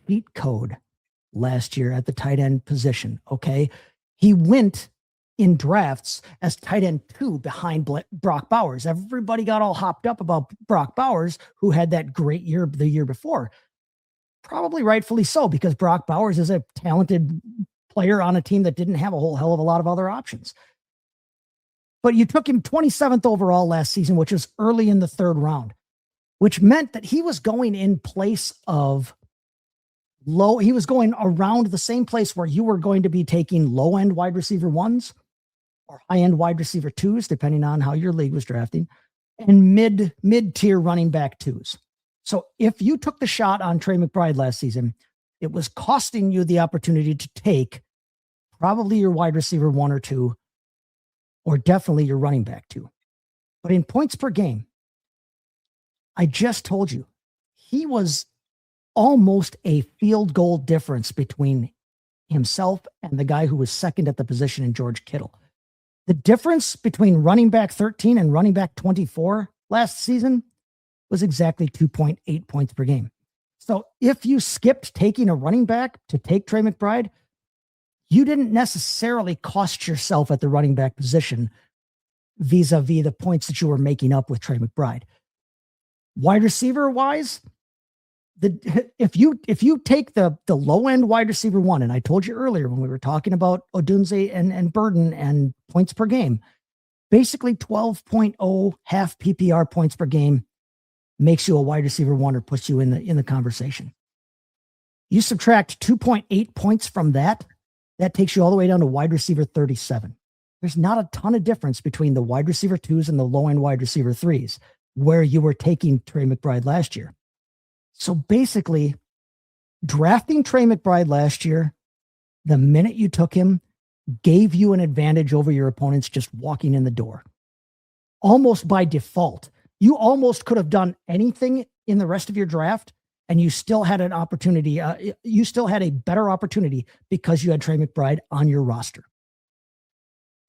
cheat code last year at the tight end position. Okay. He went in drafts as tight end 2 behind Brock Bowers. Everybody got all hopped up about Brock Bowers, who had that great year the year before. Probably rightfully so, because Brock Bowers is a talented player on a team that didn't have a whole hell of a lot of other options. But you took him 27th overall last season, which was early in the 3rd round, which meant that he was going in place of he was going around the same place where you were going to be taking low-end wide receiver 1s or high-end wide receiver 2s, depending on how your league was drafting, and mid-tier running back 2s. So if you took the shot on Trey McBride last season, it was costing you the opportunity to take probably your wide receiver 1 or 2, or definitely your running back 2. But in points per game, I just told you, he was almost a field goal difference between himself and the guy who was second at the position in George Kittle. The difference between running back 13 and running back 24 last season was exactly 2.8 points per game. So if you skipped taking a running back to take Trey McBride, you didn't necessarily cost yourself at the running back position vis-a-vis the points that you were making up with Trey McBride. Wide receiver wise, if you take the low end wide receiver 1, and I told you earlier when we were talking about Odunze and Burden and points per game, basically 12.0 half PPR points per game makes you a wide receiver 1 or puts you in the conversation. You subtract 2.8 points from that takes you all the way down to wide receiver 37. There's not a ton of difference between the wide receiver 2s and the low end wide receiver 3s where you were taking Trey McBride last year. So basically, drafting Trey McBride last year, the minute you took him, gave you an advantage over your opponents just walking in the door. Almost by default. You almost could have done anything in the rest of your draft, and you still had an opportunity. You still had a better opportunity because you had Trey McBride on your roster.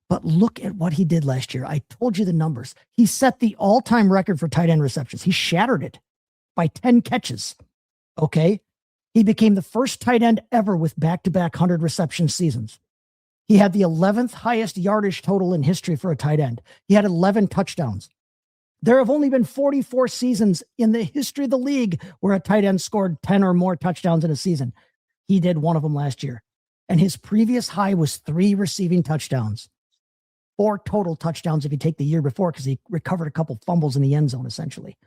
But look at what he did last year. I told you the numbers. He set the all-time record for tight end receptions. He shattered it by 10 catches. Okay. He became the first tight end ever with back-to-back 100 reception seasons. He had the 11th highest yardage total in history for a tight end. He had 11 touchdowns. There have only been 44 seasons in the history of the league where a tight end scored 10 or more touchdowns in a season. He did one of them last year. And his previous high was 3 receiving touchdowns. 4 total touchdowns if you take the year before, because he recovered a couple fumbles in the end zone, essentially.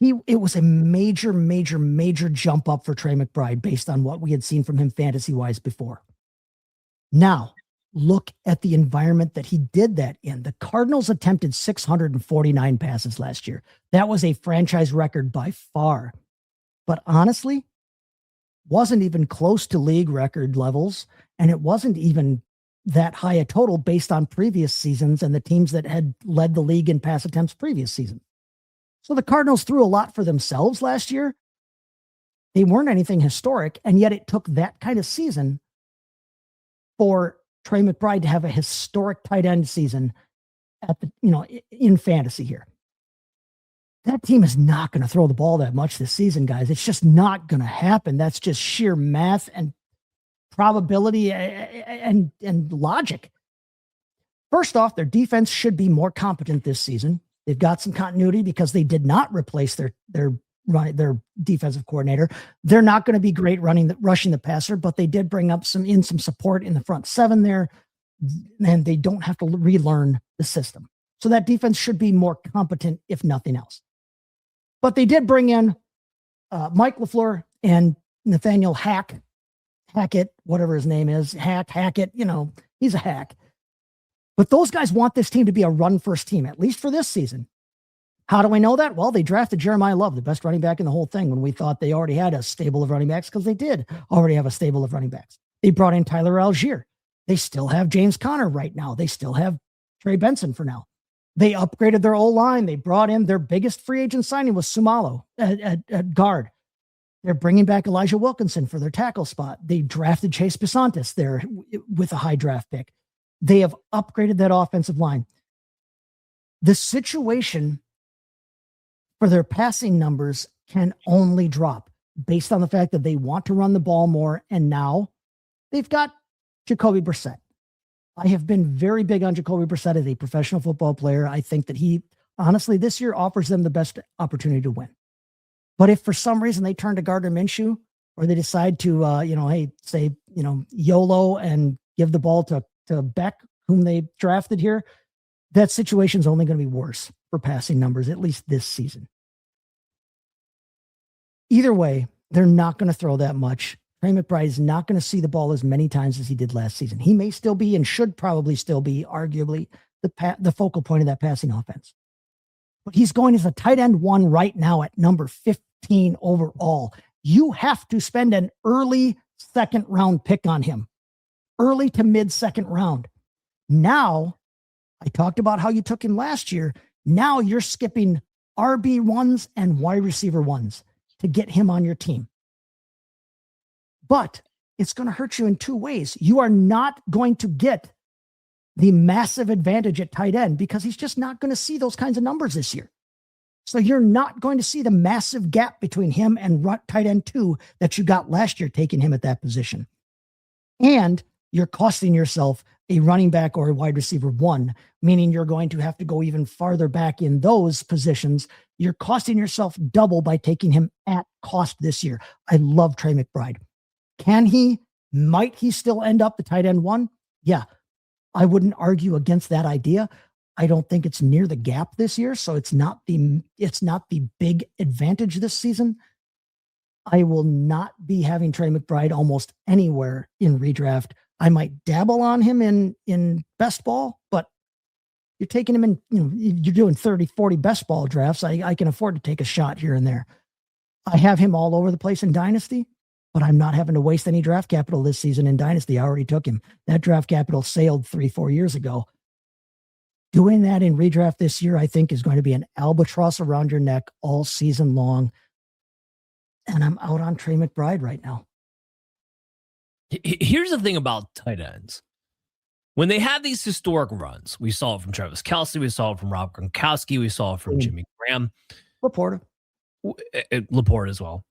It was a major, major, major jump up for Trey McBride based on what we had seen from him fantasy-wise before. Now, look at the environment that he did that in. The Cardinals attempted 649 passes last year. That was a franchise record by far. But honestly, wasn't even close to league record levels, and it wasn't even that high a total based on previous seasons and the teams that had led the league in pass attempts previous season. So the Cardinals threw a lot for themselves last year. They weren't anything historic, and yet it took that kind of season for Trey McBride to have a historic tight end season at the, in fantasy here. That team is not going to throw the ball that much this season, guys. It's just not going to happen. That's just sheer math and probability and logic. First off, their defense should be more competent this season. They've got some continuity because they did not replace their defensive coordinator. They're not going to be great rushing the passer, but they did bring up some support in the front 7 there, and they don't have to relearn the system. So that defense should be more competent, if nothing else. But they did bring in Mike LaFleur and Nathaniel Hackett, whatever his name is, Hackett, he's a hack. But those guys want this team to be a run-first team, at least for this season. How do we know that? Well, they drafted Jeremiah Love, the best running back in the whole thing, when we thought they already had a stable of running backs, because they did already have a stable of running backs. They brought in Tyler Algier. They still have James Conner right now. They still have Trey Benson for now. They upgraded their O-line. They brought in their biggest free agent signing was Sumalo at guard. They're bringing back Elijah Wilkinson for their tackle spot. They drafted Chase Besantis there with a high draft pick. They have upgraded that offensive line. The situation for their passing numbers can only drop based on the fact that they want to run the ball more. And now they've got Jacoby Brissett. I have been very big on Jacoby Brissett as a professional football player. I think that he, honestly, this year offers them the best opportunity to win. But if for some reason they turn to Gardner Minshew, or they decide to, say YOLO and give the ball to Beck, whom they drafted here, that situation's only going to be worse for passing numbers, at least this season. Either way, they're not going to throw that much. Trey McBride is not going to see the ball as many times as he did last season. He may still be and should probably still be, arguably, the focal point of that passing offense. But he's going as a tight end 1 right now at number 15 overall. You have to spend an early second round pick on him. Early to mid second round. Now, I talked about how you took him last year. Now you're skipping RB1s and wide receiver 1s to get him on your team. But it's going to hurt you in 2 ways. You are not going to get the massive advantage at tight end because he's just not going to see those kinds of numbers this year. So you're not going to see the massive gap between him and tight end 2 that you got last year, taking him at that position. And you're costing yourself a running back or a wide receiver 1, meaning you're going to have to go even farther back in those positions. You're costing yourself double by taking him at cost this year. I love Trey McBride. Might he still end up the tight end 1? Yeah, I wouldn't argue against that idea. I don't think it's near the gap this year, so it's not the big advantage this season. I will not be having Trey McBride almost anywhere in redraft. I might dabble on him in best ball, but you're taking him in, you're doing 30, 40 best ball drafts. I can afford to take a shot here and there. I have him all over the place in Dynasty, but I'm not having to waste any draft capital this season in Dynasty. I already took him. That draft capital sailed 3-4 years ago. Doing that in redraft this year, I think, is going to be an albatross around your neck all season long. And I'm out on Trey McBride right now. Here's the thing about tight ends. When they have these historic runs, we saw it from Travis Kelce, we saw it from Rob Gronkowski, we saw it from Jimmy Graham. Laporta as well.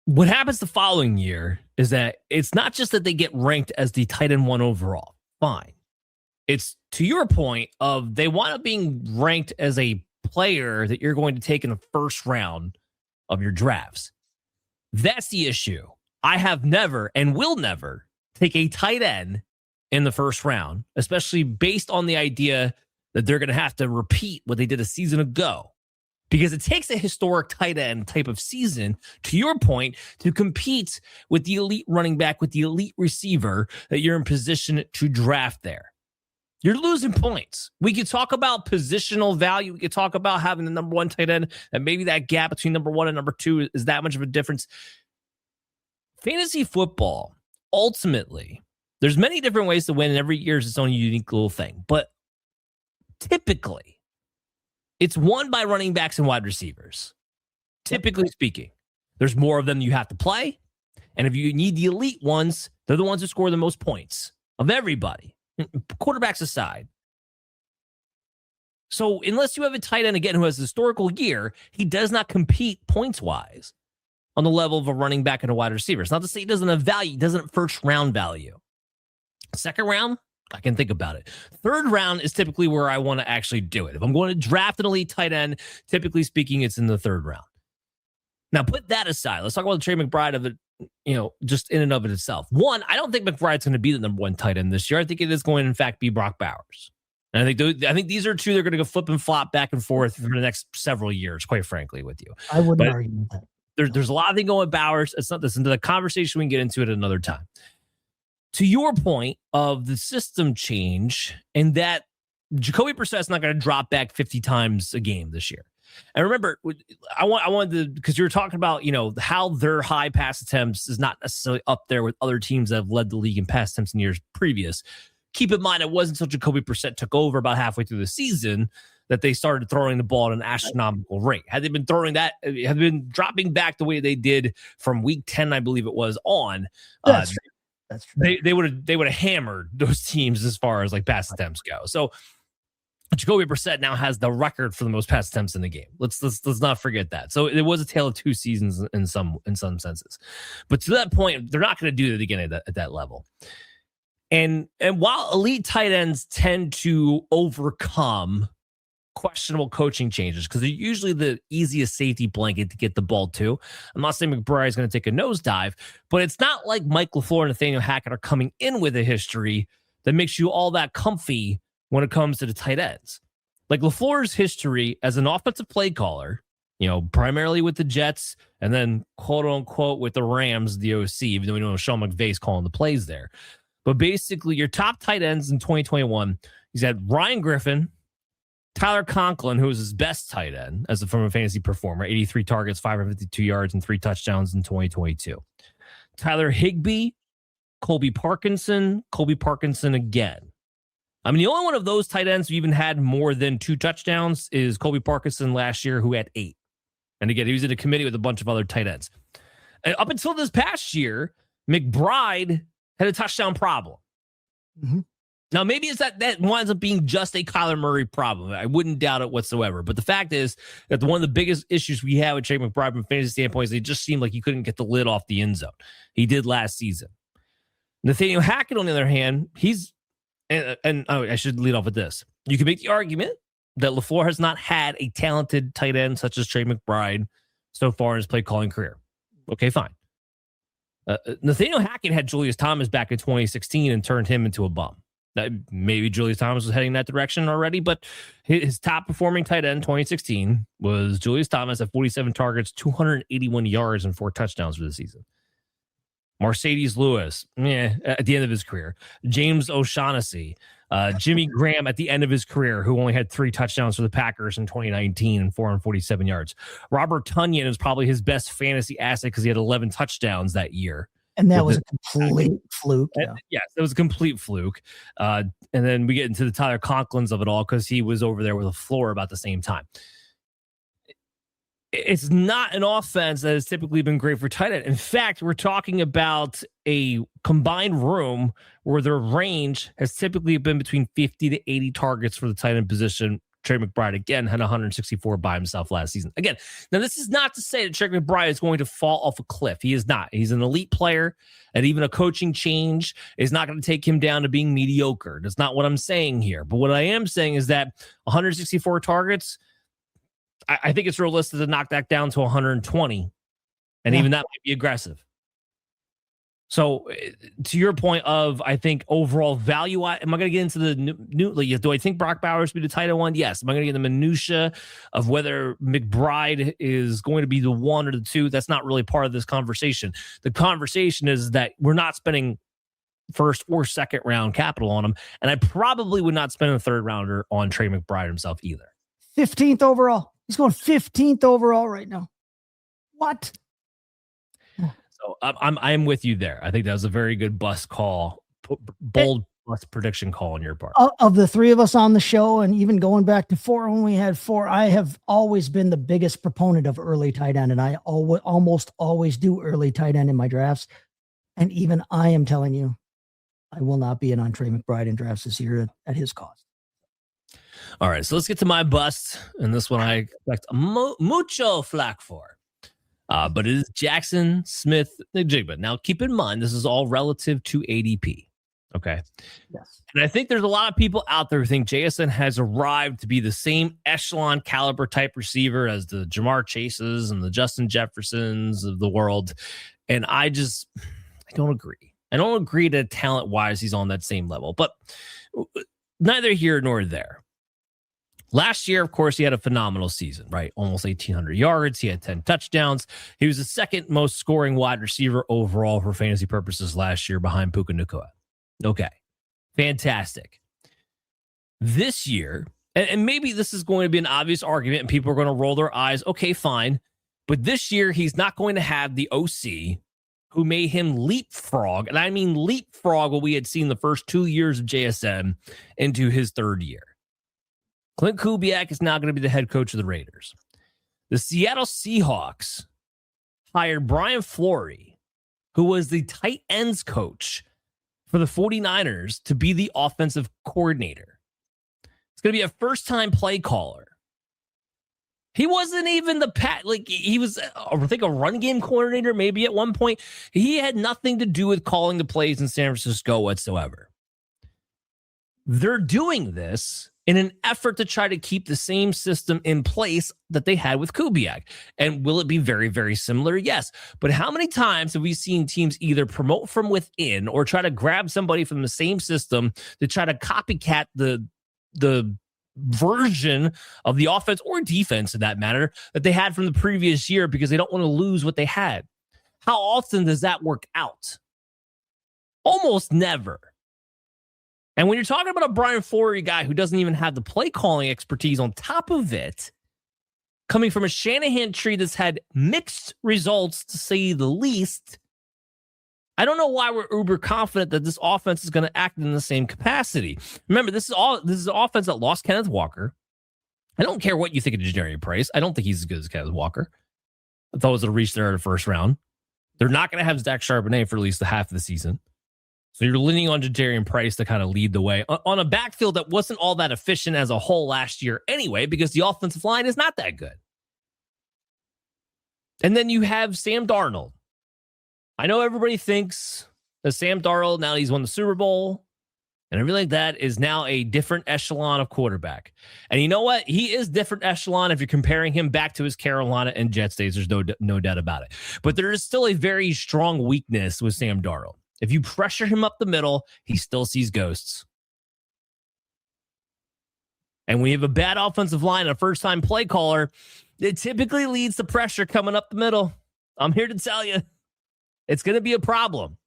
what happens the following year is that it's not just that they get ranked as the tight end 1 overall. Fine. It's to your point of they want to being ranked as a player that you're going to take in the first round of your drafts. That's the issue. I have never and will never take a tight end in the first round, especially based on the idea that they're going to have to repeat what they did a season ago. Because it takes a historic tight end type of season, to your point, to compete with the elite running back, with the elite receiver that you're in position to draft there. You're losing points. We could talk about positional value. We could talk about having the number 1 tight end, and maybe that gap between number 1 and number 2 is that much of a difference. Fantasy football, ultimately, there's many different ways to win, and every year is its own unique little thing. But typically, it's won by running backs and wide receivers. Typically speaking, there's more of them you have to play. And if you need the elite ones, they're the ones who score the most points of everybody, quarterbacks aside. So unless you have a tight end, again, who has a historical year, he does not compete points-wise on the level of a running back and a wide receiver. It's not to say he doesn't have value. He doesn't have first round value. Second round, I can think about it. Third round is typically where I want to actually do it. If I'm going to draft an elite tight end, typically speaking, it's in the third round. Now, put that aside. Let's talk about the Trey McBride of it, just in and of it itself. One, I don't think McBride's going to be the number 1 tight end this year. I think it is going to, in fact, be Brock Bowers. And I think these are two they're going to go flip and flop back and forth for the next several years, quite frankly, with you. I wouldn't argue with that. There's a lot of things going with Bowers. It's not this into the conversation. We can get into it another time. To your point of the system change and that Jacoby Brissett's not going to drop back 50 times a game this year. And remember, I wanted to, because you were talking about, how their high pass attempts is not necessarily up there with other teams that have led the league in pass attempts in years previous. Keep in mind, it wasn't until Jacoby Brissett took over about halfway through the season that they started throwing the ball at an astronomical rate. Had they been throwing that, had been dropping back the way they did from week 10, I believe it was on, That's true. They would have hammered those teams as far as like pass attempts go. So Jacoby Brissett now has the record for the most pass attempts in the game. Let's not forget that. So it was a tale of two seasons in some senses. But to that point, they're not going to do it again at that level. And while elite tight ends tend to overcome questionable coaching changes because they're usually the easiest safety blanket to get the ball to. I'm not saying McBride is going to take a nosedive, but it's not like Mike LaFleur and Nathaniel Hackett are coming in with a history that makes you all that comfy when it comes to the tight ends. Like LaFleur's history as an offensive play caller, primarily with the Jets and then quote unquote with the Rams, the OC, even though we know Sean McVay's calling the plays there. But basically your top tight ends in 2021, he's had Ryan Griffin, Tyler Conklin, who was his best tight end from a fantasy performer, 83 targets, 552 yards, and 3 touchdowns in 2022. Tyler Higbee, Colby Parkinson again. I mean, the only one of those tight ends who even had more than 2 touchdowns is Colby Parkinson last year, who had 8. And again, he was in a committee with a bunch of other tight ends. And up until this past year, McBride had a touchdown problem. Mm-hmm. Now, maybe it's that winds up being just a Kyler Murray problem. I wouldn't doubt it whatsoever. But the fact is that one of the biggest issues we have with Trey McBride from a fantasy standpoint is it just seemed like he couldn't get the lid off the end zone. He did last season. Nathaniel Hackett, on the other hand, I should lead off with this. You can make the argument that LaFleur has not had a talented tight end such as Trey McBride so far in his play calling career. Okay, fine. Nathaniel Hackett had Julius Thomas back in 2016 and turned him into a bum. Maybe Julius Thomas was heading that direction already, but his top performing tight end in 2016 was Julius Thomas at 47 targets, 281 yards, and 4 touchdowns for the season. Mercedes Lewis, at the end of his career. James O'Shaughnessy, Jimmy Graham at the end of his career, who only had 3 touchdowns for the Packers in 2019 and 447 yards. Robert Tonyan is probably his best fantasy asset because he had 11 touchdowns that year. And that was a complete fluke. Yeah. Yes, it was a complete fluke. And then we get into the Tyler Conklins of it all because he was over there with LaFleur about the same time. It's not an offense that has typically been great for tight end. In fact, we're talking about a combined room where their range has typically been between 50 to 80 targets for the tight end position, Trey McBride, again, had 164 by himself last season. Again, now this is not to say that Trey McBride is going to fall off a cliff. He is not. He's an elite player, and even a coaching change is not going to take him down to being mediocre. That's not what I'm saying here. But what I am saying is that 164 targets, I think it's realistic to knock that down to 120, and even that might be aggressive. So to your point of, I think, overall value, am I going to get into the new, do I think Brock Bowers be the tight end one? Yes. Am I going to get the minutia of whether McBride is going to be the 1 or the 2? That's not really part of this conversation. The conversation is that we're not spending first or second round capital on him. And I probably would not spend a third rounder on Trey McBride himself either. 15th overall. He's going 15th overall right now. What? So I'm with you there. I think that was a very good bust call, bold bust prediction call on your part. Of the three of us on the show, and even going back to 4 when we had 4, I have always been the biggest proponent of early tight end, and I almost always do early tight end in my drafts. And even I am telling you, I will not be in on Trey McBride in drafts this year at his cost. All right, so let's get to my bust, and this one I expect mucho flack for. But it is Jackson Smith-Njigba. Now, keep in mind, this is all relative to ADP. Okay. Yes. And I think there's a lot of people out there who think JSN has arrived to be the same echelon caliber type receiver as the Jamar Chases and the Justin Jeffersons of the world. And I don't agree. I don't agree that talent-wise he's on that same level. But neither here nor there. Last year, of course, he had a phenomenal season, right? Almost 1,800 yards. He had 10 touchdowns. He was the second most scoring wide receiver overall for fantasy purposes last year behind Puka Nacua. Okay. Fantastic. This year, and maybe this is going to be an obvious argument and people are going to roll their eyes. Okay, fine. But this year, he's not going to have the OC who made him leapfrog, and I mean leapfrog what we had seen the first 2 years of JSN into his third year. Clint Kubiak is now going to be the head coach of the Raiders. The Seattle Seahawks hired Brian Fleury, who was the tight ends coach for the 49ers, to be the offensive coordinator. It's going to be a first-time play caller. He wasn't even he was, I think, a run game coordinator maybe at one point. He had nothing to do with calling the plays in San Francisco whatsoever. They're doing this in an effort to try to keep the same system in place that they had with Kubiak. And will it be very, very similar? Yes. But how many times have we seen teams either promote from within or try to grab somebody from the same system to try to copycat the version of the offense or defense, in that matter, that they had from the previous year because they don't want to lose what they had? How often does that work out? Almost never. And when you're talking about a Brian Fleury guy who doesn't even have the play calling expertise on top of it, coming from a Shanahan tree that's had mixed results, to say the least, I don't know why we're uber confident that this offense is going to act in the same capacity. Remember, this is an offense that lost Kenneth Walker. I don't care what you think of Ja'Marr Price. I don't think he's as good as Kenneth Walker. I thought it was a reach there in the first round. They're not going to have Zach Charbonnet for at least the half of the season. So you're leaning on Ja'Marr Price to kind of lead the way on a backfield that wasn't all that efficient as a whole last year anyway, because the offensive line is not that good. And then you have Sam Darnold. I know everybody thinks that Sam Darnold, now that he's won the Super Bowl and everything like that, is now a different echelon of quarterback. And you know what? He is different echelon if you're comparing him back to his Carolina and Jets days. There's no doubt about it. But there is still a very strong weakness with Sam Darnold. If you pressure him up the middle, he still sees ghosts. And when you have a bad offensive line and a first-time play caller, it typically leads to pressure coming up the middle. I'm here to tell you, it's going to be a problem.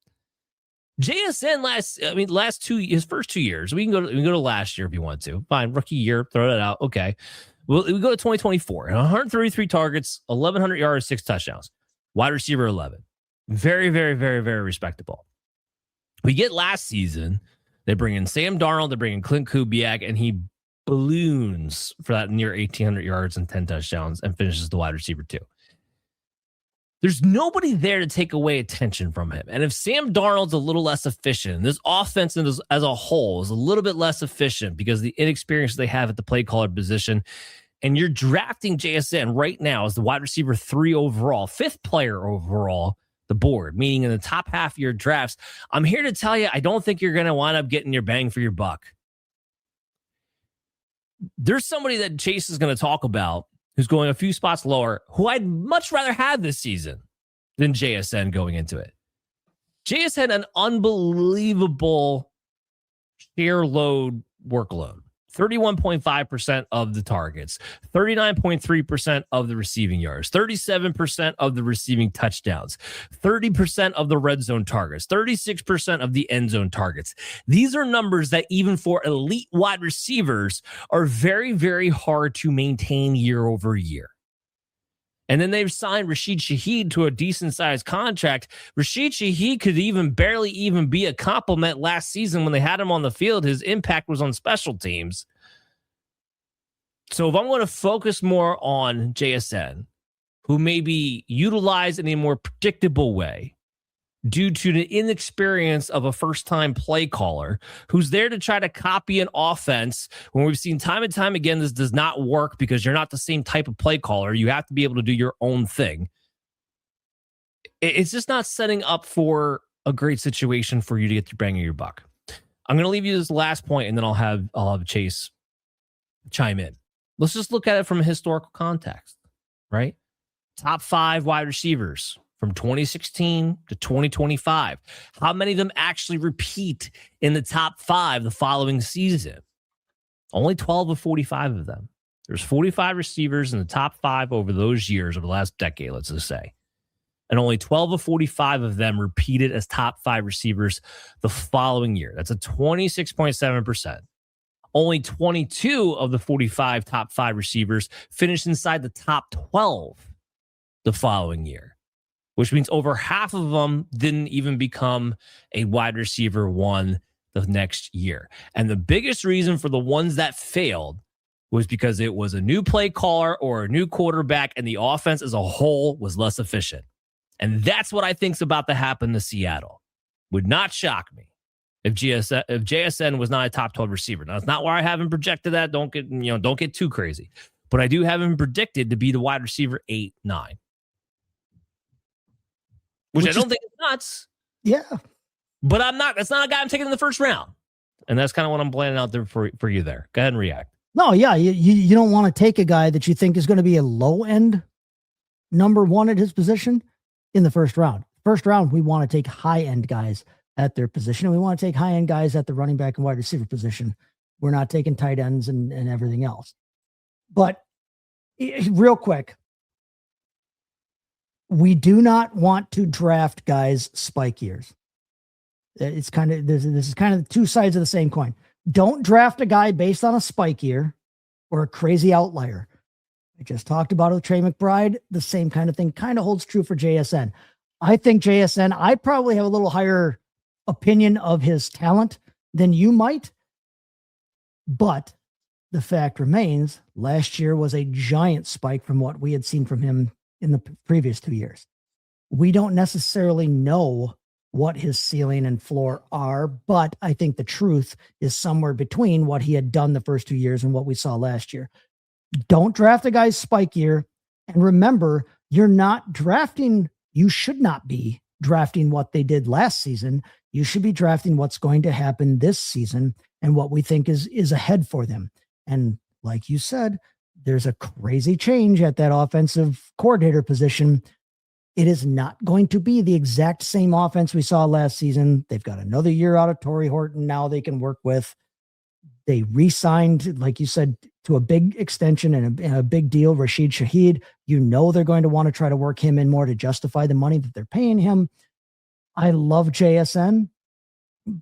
JSN his first 2 years. We can go to last year if you want to. Fine, rookie year, throw that out. Okay. Well, we go to 2024. 133 targets, 1,100 yards, 6 touchdowns. Wide receiver 11. Very, very, very, very respectable. We get last season, they bring in Sam Darnold, they bring in Clint Kubiak, and he balloons for that near 1,800 yards and 10 touchdowns and finishes the wide receiver 2. There's nobody there to take away attention from him. And if Sam Darnold's a little less efficient, this offense as a whole is a little bit less efficient because of the inexperience they have at the play caller position, and you're drafting JSN right now as the wide receiver 3 overall, 5th player overall, the board, meaning in the top half of your drafts, I'm here to tell you, I don't think you're going to wind up getting your bang for your buck. There's somebody that Chase is going to talk about who's going a few spots lower, who I'd much rather have this season than JSN going into it. JSN, an unbelievable share load workload. 31.5% of the targets, 39.3% of the receiving yards, 37% of the receiving touchdowns, 30% of the red zone targets, 36% of the end zone targets. These are numbers that even for elite wide receivers are very, very hard to maintain year over year. And then they've signed Rashid Shaheed to a decent-sized contract. Rashid Shaheed could barely be a compliment last season when they had him on the field. His impact was on special teams. So if I'm going to focus more on JSN, who may be utilized in a more predictable way due to the inexperience of a first-time play caller who's there to try to copy an offense when we've seen time and time again this does not work because you're not the same type of play caller. You have to be able to do your own thing. It's just not setting up for a great situation for you to get your bang of your buck. I'm going to leave you this last point, and then I'll have Chase chime in. Let's just look at it from a historical context, right? Top 5 wide receivers from 2016 to 2025. How many of them actually repeat in the top 5 the following season? Only 12 of 45 of them. There's 45 receivers in the top 5 over those years, over the last decade, let's just say. And only 12 of 45 of them repeated as top 5 receivers the following year. That's a 26.7%. Only 22 of the 45 top 5 receivers finished inside the top 12 the following year, which means over half of them didn't even become a wide receiver 1 the next year. And the biggest reason for the ones that failed was because it was a new play caller or a new quarterback, and the offense as a whole was less efficient. And that's what I think's about to happen to Seattle. Would not shock me if JSN was not a top 12 receiver. Now, it's not where I have him projected that. Don't get too crazy. But I do have him predicted to be the wide receiver 8, 9. Which I don't think is nuts. Yeah. But I'm not. That's not a guy I'm taking in the first round. And that's kind of what I'm planning out there for you there. Go ahead and react. No, yeah. You don't want to take a guy that you think is going to be a low-end number 1 at his position in the first round. First round, we want to take high-end guys at their position, and we want to take high-end guys at the running back and wide receiver position. We're not taking tight ends and everything else. But real quick, we do not want to draft guys spike years. It's kind of, this is kind of 2 sides of the same coin. Don't draft a guy based on a spike year or a crazy outlier. I just talked about it with Trey McBride. The same kind of thing kind of holds true for JSN. I think JSN, I probably have a little higher opinion of his talent than you might. But the fact remains, last year was a giant spike from what we had seen from him in the previous 2 years. We don't necessarily know what his ceiling and floor are, but I think the truth is somewhere between what he had done the first 2 years and what we saw last year. Don't draft a guy's spike year. And remember, you should not be drafting what they did last season. You should be drafting what's going to happen this season and what we think is ahead for them. And like you said, there's a crazy change at that offensive coordinator position. It is not going to be the exact same offense we saw last season. They've got another year out of Torrey Horton now they can work with. They re-signed, like you said, to a big extension and a big deal, Rashid Shaheed. They're going to want to try to work him in more to justify the money that they're paying him. I love JSN,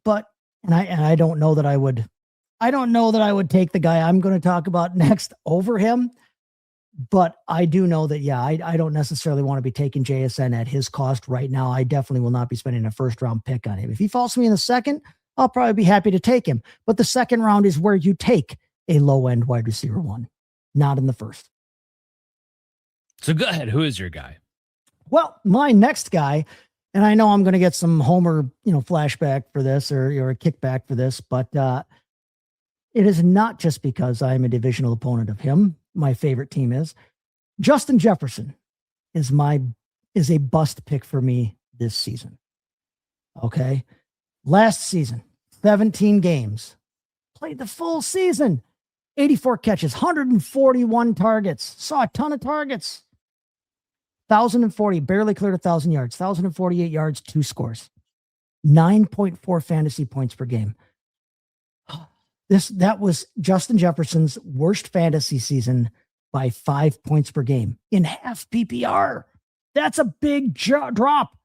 but I don't know that I would take the guy I'm going to talk about next over him. But I do know that, I don't necessarily want to be taking JSN at his cost right now. I definitely will not be spending a first round pick on him. If he falls to me in the second, I'll probably be happy to take him. But the second round is where you take a low end wide receiver 1, not in the first. So go ahead. Who is your guy? Well, my next guy, and I know I'm going to get some Homer, flashback for this or a kickback for this, but it is not just because I'm a divisional opponent of him. My favorite team is Justin Jefferson is a bust pick for me this season. Okay. Last season, 17 games, played the full season, 84 catches, 141 targets, saw a ton of targets, 1,040, barely cleared 1,000 yards, 1,048 yards, 2 scores, 9.4 fantasy points per game. That was Justin Jefferson's worst fantasy season by 5 points per game in half PPR. That's a big drop.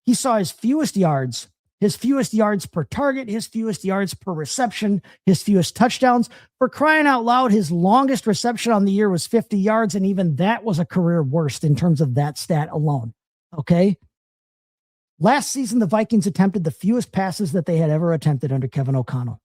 He saw his fewest yards per target, his fewest yards per reception, his fewest touchdowns. For crying out loud, his longest reception on the year was 50 yards, and even that was a career worst in terms of that stat alone. Okay? Last season, the Vikings attempted the fewest passes that they had ever attempted under Kevin O'Connell.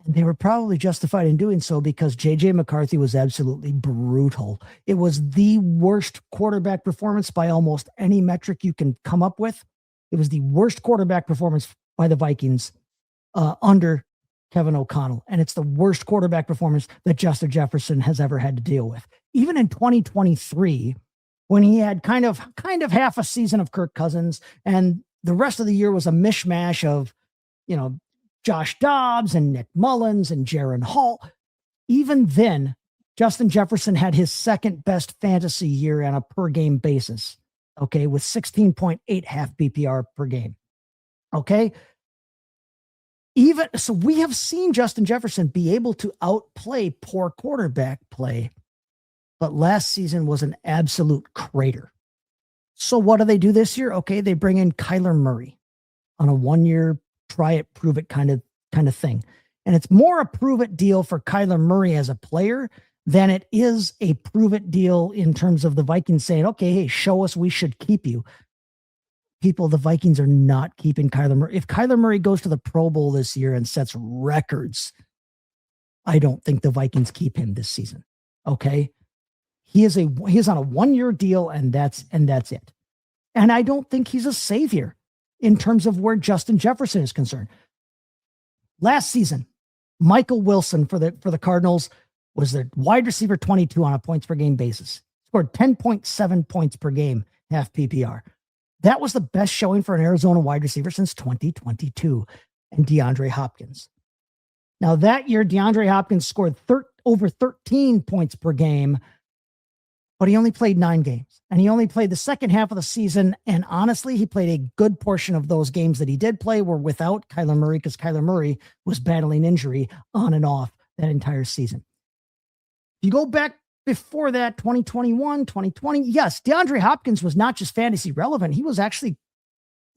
And they were probably justified in doing so because J.J. McCarthy was absolutely brutal. It was the worst quarterback performance by almost any metric you can come up with. It was the worst quarterback performance by the Vikings under Kevin O'Connell. And it's the worst quarterback performance that Justin Jefferson has ever had to deal with. Even in 2023, when he had kind of half a season of Kirk Cousins and the rest of the year was a mishmash of, Josh Dobbs and Nick Mullins and Jaron Hall. Even then, Justin Jefferson had his second best fantasy year on a per game basis. Okay. With 16.8 half PPR per game. Okay. So we have seen Justin Jefferson be able to outplay poor quarterback play, but last season was an absolute crater. So what do they do this year? Okay. They bring in Kyler Murray on a 1-year try it, prove it kind of thing. And it's more a prove it deal for Kyler Murray as a player than it is a prove it deal in terms of the Vikings saying, okay, hey, show us we should keep you. People, the Vikings are not keeping Kyler Murray. If Kyler Murray goes to the Pro Bowl this year and sets records, I don't think the Vikings keep him this season. Okay. He is on a 1-year deal and that's it. And I don't think he's a savior in terms of where Justin Jefferson is concerned. Last season, Michael Wilson for the Cardinals was their wide receiver 22 on a points per game basis. Scored 10.7 points per game, half PPR. That was the best showing for an Arizona wide receiver since 2022. And DeAndre Hopkins. Now that year, DeAndre Hopkins scored over 13 points per game, but he only played 9 games. And he only played the second half of the season. And honestly, he played a good portion of those games that he did play were without Kyler Murray because Kyler Murray was battling injury on and off that entire season. If you go back before that, 2021, 2020, yes, DeAndre Hopkins was not just fantasy relevant. He was actually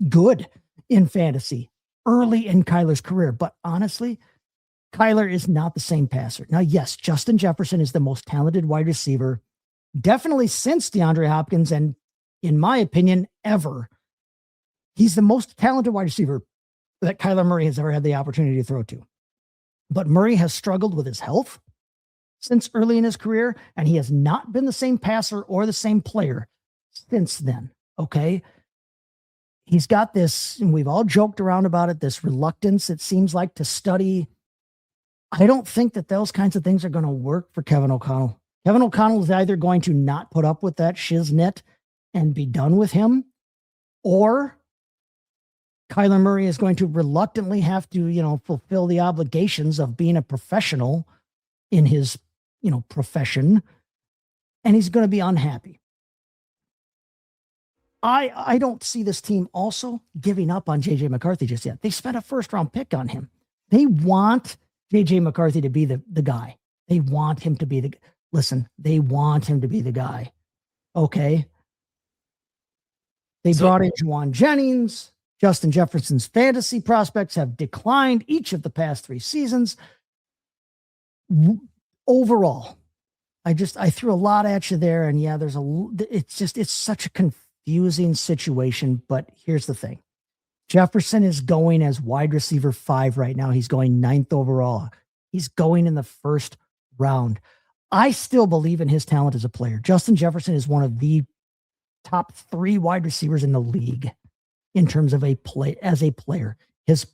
good in fantasy early in Kyler's career. But honestly, Kyler is not the same passer. Now, yes, Justin Jefferson is the most talented wide receiver definitely since DeAndre Hopkins, and in my opinion, ever. He's the most talented wide receiver that Kyler Murray has ever had the opportunity to throw to. But Murray has struggled with his health since early in his career, and he has not been the same passer or the same player since then. Okay. He's got this, and we've all joked around about it, this reluctance, it seems like, to study. I don't think that those kinds of things are going to work for Kevin O'Connell. Kevin O'Connell is either going to not put up with that shiznit and be done with him, or Kyler Murray is going to reluctantly have to, fulfill the obligations of being a professional in his, profession, and he's going to be unhappy. I don't see this team also giving up on J.J. McCarthy just yet. They spent a first-round pick on him. They want J.J. McCarthy to be the guy. They want him to be they want him to be the guy. Okay. They brought in Juwan Jennings. Justin Jefferson's fantasy prospects have declined each of the past 3 seasons. Overall, I threw a lot at you there, and yeah, it's such a confusing situation, but here's the thing. Jefferson is going as wide receiver 5 right now. He's going 9th overall. He's going in the first round. I still believe in his talent as a player. Justin Jefferson is one of the top 3 wide receivers in the league in terms of as a player, his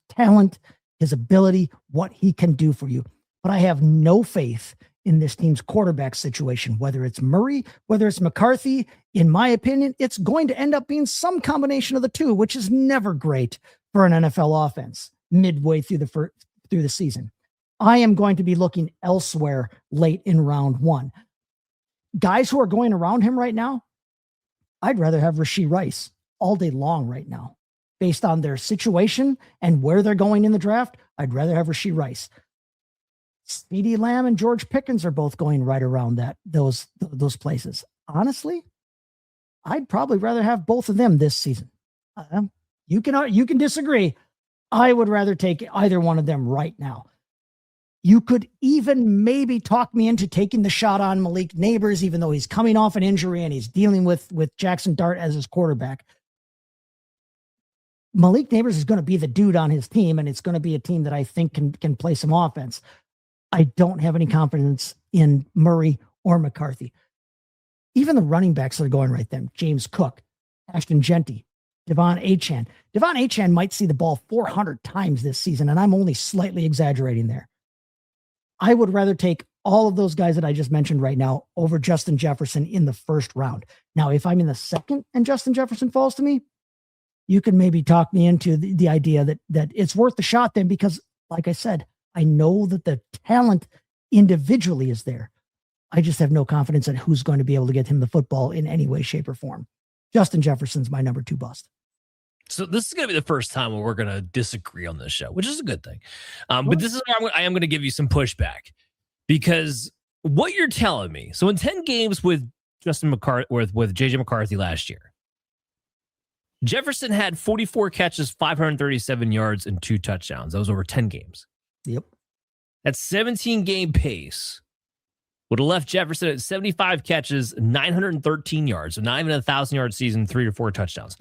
talent, his ability, what he can do for you. But I have no faith in this team's quarterback situation, whether it's Murray, whether it's McCarthy. In my opinion, it's going to end up being some combination of the two, which is never great for an NFL offense midway through the season. I am going to be looking elsewhere late in round 1. Guys who are going around him right now, I'd rather have Rashee Rice all day long right now. Based on their situation and where they're going in the draft, I'd rather have Rashee Rice. CeeDee Lamb and George Pickens are both going right around those places. Honestly, I'd probably rather have both of them this season. You can disagree. I would rather take either one of them right now. You could even maybe talk me into taking the shot on Malik Nabers, even though he's coming off an injury and he's dealing with Jackson Dart as his quarterback. Malik Nabers is going to be the dude on his team, and it's going to be a team that I think can play some offense. I don't have any confidence in Murray or McCarthy. Even the running backs that are going right then, James Cook, Ashton Genty, Devon Achane. Devon Achane might see the ball 400 times this season, and I'm only slightly exaggerating there. I would rather take all of those guys that I just mentioned right now over Justin Jefferson in the first round. Now, if I'm in the second and Justin Jefferson falls to me, you can maybe talk me into the idea that it's worth the shot then, because like I said, I know that the talent individually is there. I just have no confidence in who's going to be able to get him the football in any way, shape, or form. Justin Jefferson's my number 2 bust. So this is going to be the first time where we're going to disagree on this show, which is a good thing. But this is where I am going to give you some pushback, because what you're telling me, so in 10 games with Justin McCarthy, with JJ McCarthy last year, Jefferson had 44 catches, 537 yards, and 2 touchdowns. That was over 10 games. Yep. That 17-game pace would have left Jefferson at 75 catches, 913 yards, so not even a 1,000-yard season, 3 to 4 touchdowns.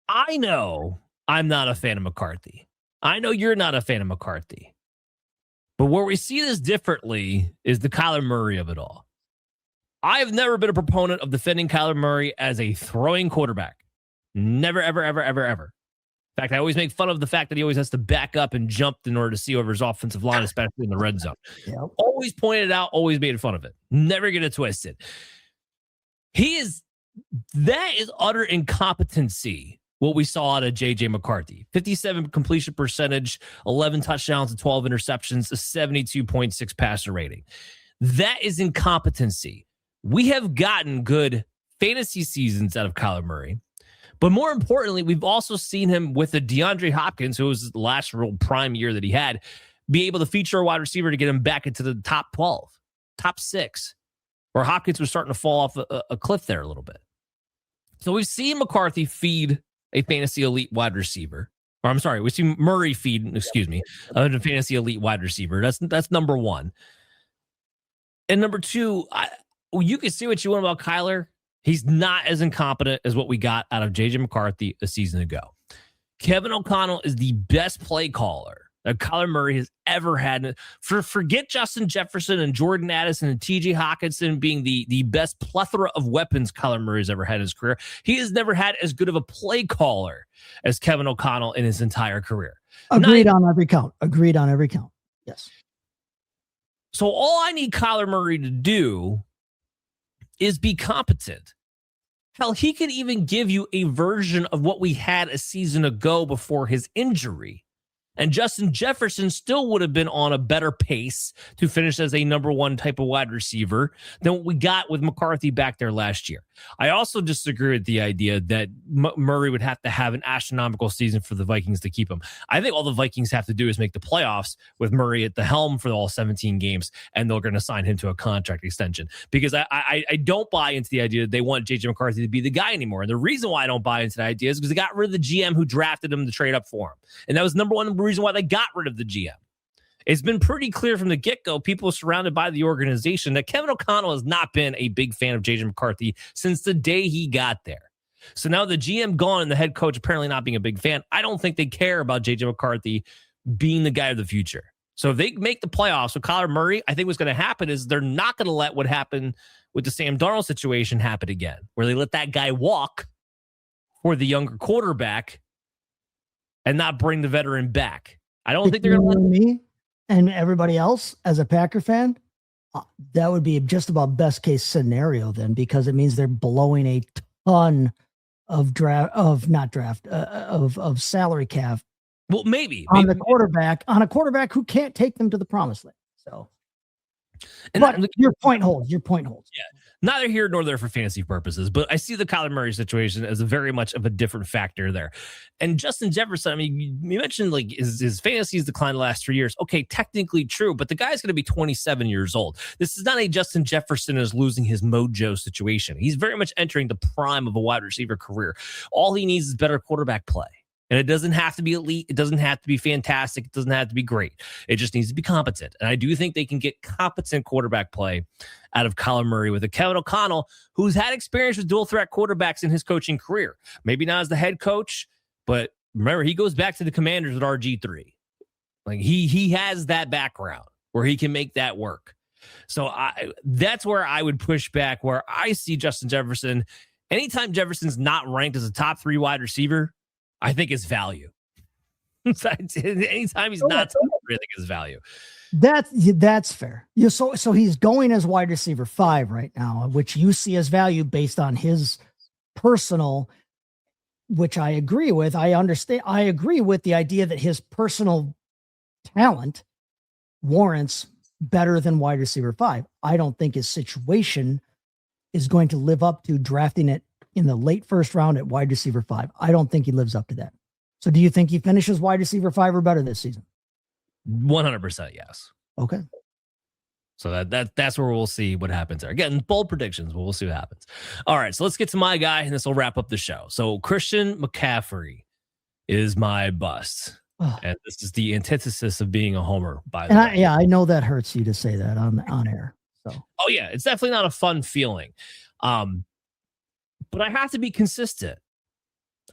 I know I'm not a fan of McCarthy. I know you're not a fan of McCarthy. But where we see this differently is the Kyler Murray of it all. I have never been a proponent of defending Kyler Murray as a throwing quarterback. Never, ever, ever, ever, ever. In fact, I always make fun of the fact that he always has to back up and jump in order to see over his offensive line, especially in the red zone. Yep. Always pointed out, always made fun of it. Never get it twisted. That is utter incompetency, what we saw out of J.J. McCarthy. 57 completion percentage, 11 touchdowns and 12 interceptions, a 72.6 passer rating. That is incompetency. We have gotten good fantasy seasons out of Kyler Murray. But more importantly, we've also seen him with the DeAndre Hopkins, who was the last real prime year that he had, be able to feature a wide receiver to get him back into the top 12, top 6, where Hopkins was starting to fall off a cliff there a little bit. So we've seen McCarthy feed a fantasy elite wide receiver. Or I'm sorry, we've seen Murray feed, a fantasy elite wide receiver. That's number 1. And number 2, you can see what you want about Kyler. He's not as incompetent as what we got out of J.J. McCarthy a season ago. Kevin O'Connell is the best play caller that Kyler Murray has ever had. Forget Justin Jefferson and Jordan Addison and T.J. Hawkinson being the best plethora of weapons Kyler Murray has ever had in his career. He has never had as good of a play caller as Kevin O'Connell in his entire career. Agreed on every count. Yes. So all I need Kyler Murray to do is be competent. Hell, he could even give you a version of what we had a season ago before his injury. And Justin Jefferson still would have been on a better pace to finish as a number 1 type of wide receiver than what we got with McCarthy back there last year. I also disagree with the idea that Murray would have to have an astronomical season for the Vikings to keep him. I think all the Vikings have to do is make the playoffs with Murray at the helm for all 17 games, and they're going to sign him to a contract extension. Because I don't buy into the idea that they want J.J. McCarthy to be the guy anymore. And the reason why I don't buy into that idea is because they got rid of the GM who drafted him to trade up for him. And that was number 1 reason why they got rid of the GM. It's been pretty clear from the get-go, people surrounded by the organization, that Kevin O'Connell has not been a big fan of J.J. McCarthy since the day he got there. So now the GM gone and the head coach apparently not being a big fan, I don't think they care about J.J. McCarthy being the guy of the future. So if they make the playoffs with Kyler Murray, I think what's going to happen is they're not going to let what happened with the Sam Darnold situation happen again, where they let that guy walk for the younger quarterback and not bring the veteran back. I don't think they're going to let me and everybody else as a Packer fan. That would be just about best case scenario then, because it means they're blowing a ton of salary cap. Well, maybe on a quarterback who can't take them to the promised land. So, but your point holds. Your point holds. Yeah, neither here nor there for fantasy purposes. But I see the Kyler Murray situation as a very much of a different factor there. And Justin Jefferson, I mean, you mentioned like his fantasies declined the last 3 years. Okay, technically true, but the guy's going to be 27 years old. This is not a Justin Jefferson is losing his mojo situation. He's very much entering the prime of a wide receiver career. All he needs is better quarterback play. And it doesn't have to be elite. It doesn't have to be fantastic. It doesn't have to be great. It just needs to be competent. And I do think they can get competent quarterback play out of Kyler Murray with a Kevin O'Connell, who's had experience with dual threat quarterbacks in his coaching career. Maybe not as the head coach, but remember, he goes back to the Commanders with RG3. Like he has that background where he can make that work. So that's where I would push back, where I see Justin Jefferson. Anytime Jefferson's not ranked as a top 3 wide receiver, I think it's value. Anytime he's not, I think it's value. That's fair. So he's going as wide receiver 5 right now, which you see as value based on his personal, which I agree with. I understand. I agree with the idea that his personal talent warrants better than wide receiver 5. I don't think his situation is going to live up to drafting it in the late first round at wide receiver 5. I don't think he lives up to that. So do you think he finishes wide receiver 5 or better this season? 100% yes. Okay. So that's where we'll see what happens there. Again, bold predictions, but we'll see what happens. All right, so let's get to my guy, and this will wrap up the show. So Christian McCaffrey is my bust. And this is the antithesis of being a homer, by the way. I know that hurts you to say that on air. So. Oh, yeah, it's definitely not a fun feeling. But I have to be consistent.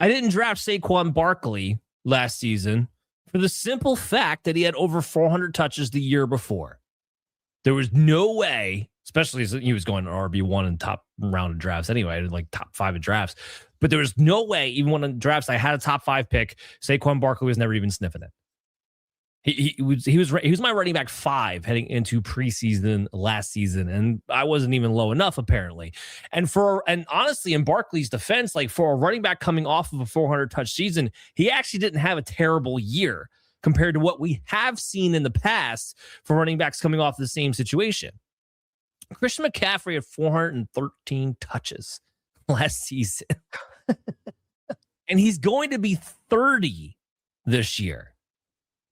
I didn't draft Saquon Barkley last season for the simple fact that he had over 400 touches the year before. There was no way, especially as he was going to RB1 in top round of drafts anyway, like top 5 of drafts. But there was no way, even when in drafts I had a top 5 pick, Saquon Barkley was never even sniffing it. He was my running back 5 heading into preseason last season, and I wasn't even low enough apparently. And honestly, in Barkley's defense, like for a running back coming off of a 400 touch season, he actually didn't have a terrible year compared to what we have seen in the past for running backs coming off the same situation. Christian McCaffrey had 413 touches last season, and he's going to be 30 this year.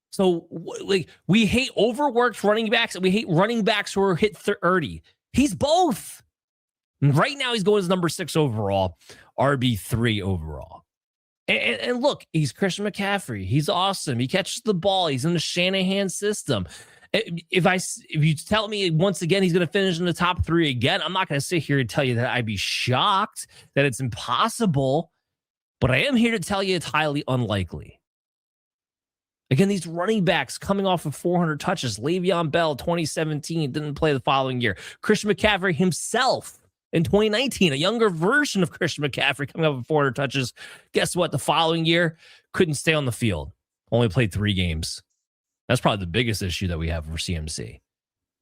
So, like, we hate overworked running backs, and we hate running backs who are hit 30. He's both. Right now, he's going as number 6 overall, RB3 overall. And look, he's Christian McCaffrey. He's awesome. He catches the ball. He's in the Shanahan system. If you tell me once again he's going to finish in the top 3 again, I'm not going to sit here and tell you that I'd be shocked, that it's impossible. But I am here to tell you it's highly unlikely. Again, these running backs coming off of 400 touches. Le'Veon Bell, 2017, didn't play the following year. Christian McCaffrey himself in 2019, a younger version of Christian McCaffrey coming off of 400 touches. Guess what? The following year, couldn't stay on the field. Only played 3 games. That's probably the biggest issue that we have for CMC.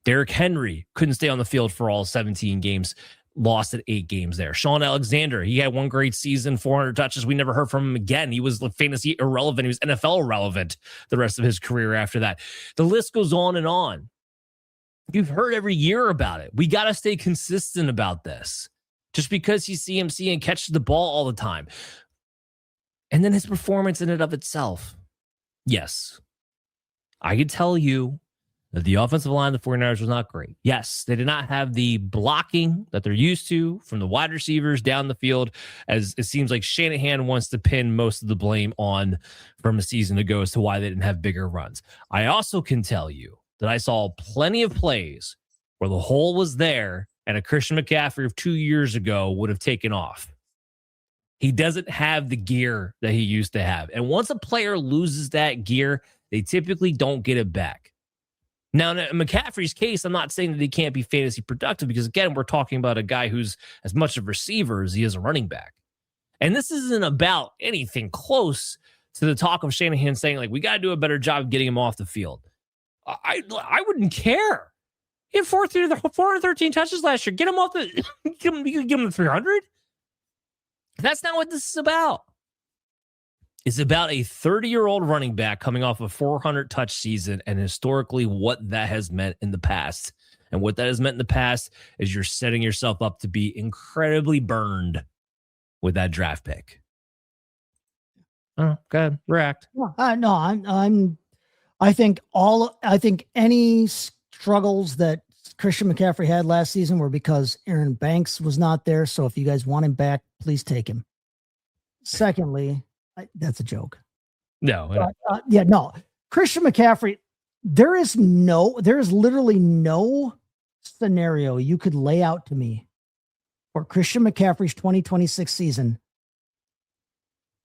Derrick Henry couldn't stay on the field for all 17 games. Lost at 8 games there. Sean Alexander, he had one great season, 400 touches. We never heard from him again. He was fantasy irrelevant. He was NFL irrelevant the rest of his career after that. The list goes on and on. You've heard every year about it. We got to stay consistent about this. Just because he's CMC and catches the ball all the time. And then his performance in and of itself. Yes, I could tell you that the offensive line of the 49ers was not great. Yes, they did not have the blocking that they're used to from the wide receivers down the field, as it seems like Shanahan wants to pin most of the blame on from a season ago as to why they didn't have bigger runs. I also can tell you that I saw plenty of plays where the hole was there and a Christian McCaffrey of 2 years ago would have taken off. He doesn't have the gear that he used to have. And once a player loses that gear, they typically don't get it back. Now, in McCaffrey's case, I'm not saying that he can't be fantasy productive because, again, we're talking about a guy who's as much a receiver as he is a running back. And this isn't about anything close to the talk of Shanahan saying, like, we got to do a better job of getting him off the field. I wouldn't care. He had 413 touches last year. Get him off the give him the 300. That's not what this is about. It's about a 30-year-old running back coming off a 400-touch season and historically what that has meant in the past. And what that has meant in the past is you're setting yourself up to be incredibly burned with that draft pick. Oh, go ahead, react. No, I think any struggles that Christian McCaffrey had last season were because Aaron Banks was not there. So if you guys want him back, please take him. Secondly, that's a joke. No. No. Christian McCaffrey, there is literally no scenario you could lay out to me for Christian McCaffrey's 2026 season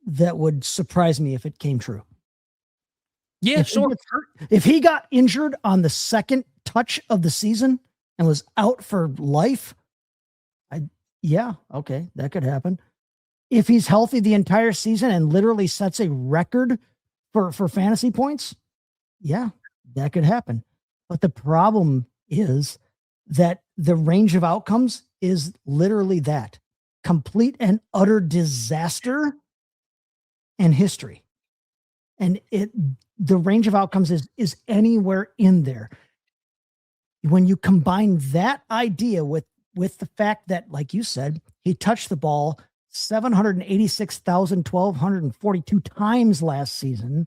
that would surprise me if it came true. Yeah, sure. If he got injured on the second touch of the season and was out for life, okay, that could happen. If he's healthy the entire season and literally sets a record for fantasy points, yeah, that could happen. But the problem is that the range of outcomes is literally that: complete and utter disaster and history. And the range of outcomes is anywhere in there. When you combine that idea with the fact that, like you said, he touched the ball 786,142 times last season,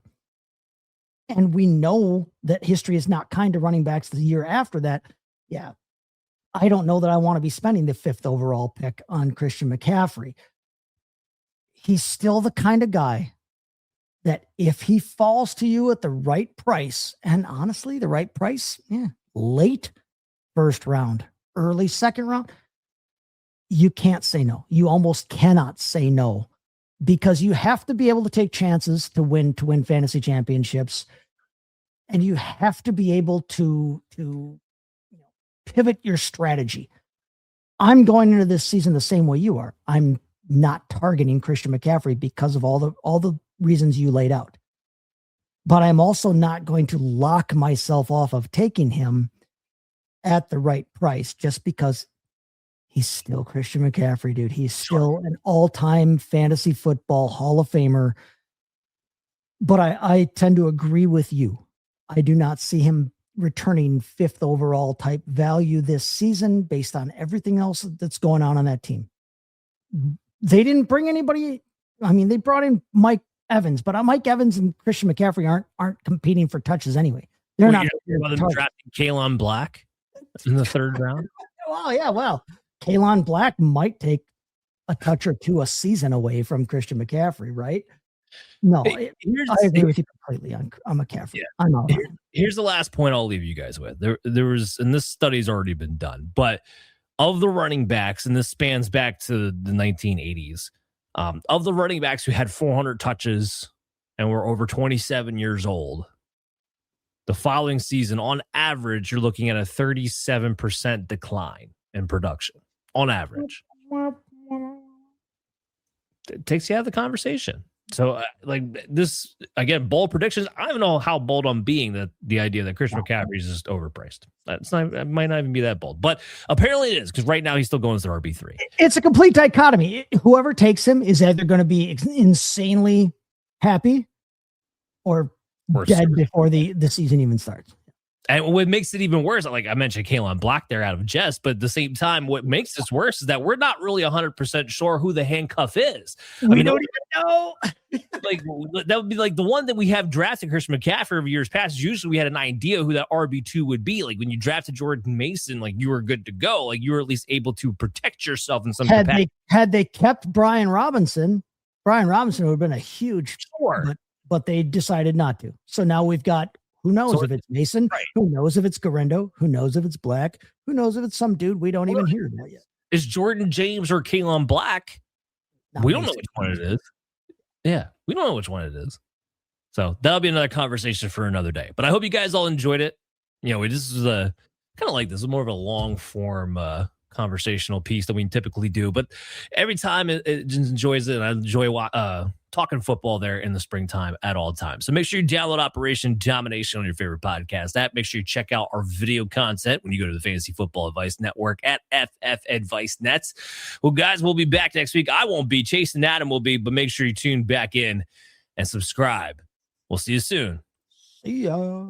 and we know that history is not kind to running backs the year after that. Yeah, I don't know that I want to be spending the 5th overall pick on Christian McCaffrey. He's still the kind of guy that if he falls to you at the right price, and honestly, the right price, late first round, early second round, you can't say no. You almost cannot say no, because you have to be able to take chances to win fantasy championships. And you have to be able to pivot your strategy. I'm going into this season the same way you are. I'm not targeting Christian McCaffrey because of all the reasons you laid out. But I'm also not going to lock myself off of taking him at the right price just because he's still Christian McCaffrey, dude. He's still an all-time fantasy football Hall of Famer. But I tend to agree with you. I do not see him returning 5th overall type value this season based on everything else that's going on that team. They didn't bring anybody. I mean, they brought in Mike Evans, but Mike Evans and Christian McCaffrey aren't competing for touches anyway. They're not drafting Kalen Black in the 3rd round. Oh yeah, well, Kalen Black might take a touch or two a season away from Christian McCaffrey, right? No, I agree with you completely on McCaffrey. Yeah. I'm all right. Here's the last point I'll leave you guys with. There was, and this study's already been done, but of the running backs, and this spans back to the 1980s, of the running backs who had 400 touches and were over 27 years old, the following season, on average, you're looking at a 37% decline in production on average. It takes you out of the conversation. So, like this, again, bold predictions. I don't know how bold I'm being, that the idea that Christian McCaffrey is just overpriced. It might not even be that bold, but apparently it is, because right now he's still going as the RB3. It's a complete dichotomy. Whoever takes him is either going to be insanely happy or dead before the season even starts. And what makes it even worse, like I mentioned Kalen Black there out of jest, but at the same time, what makes this worse is that we're not really 100% sure who the handcuff is. We don't even know. Like, that would be like the one that we have drafted Christian McCaffrey over years past. Usually we had an idea who that RB2 would be. Like when you drafted Jordan Mason, like you were good to go. Like you were at least able to protect yourself in some capacity. Had they kept Brian Robinson would have been a huge score, but they decided not to. So now we've got, who knows if it's Mason? Right. Who knows if it's Garendo? Who knows if it's Black? Who knows if it's some dude we don't even hear about yet? Is Jordan James or Kalen Black? We don't know which one it is. Yeah, we don't know which one it is. So that'll be another conversation for another day. But I hope you guys all enjoyed it. This is a kind of like this is more of a long form conversational piece that we typically do, but every time it just enjoys it. And I enjoy talking football there in the springtime at all times. So make sure you download Operation Domination on your favorite podcast app. Make sure you check out our video content when you go to the Fantasy Football Advice Network at FF Advice Nets. Well, guys, we'll be back next week. I won't be. Chase and Adam will be, but make sure you tune back in and subscribe. We'll see you soon. See ya.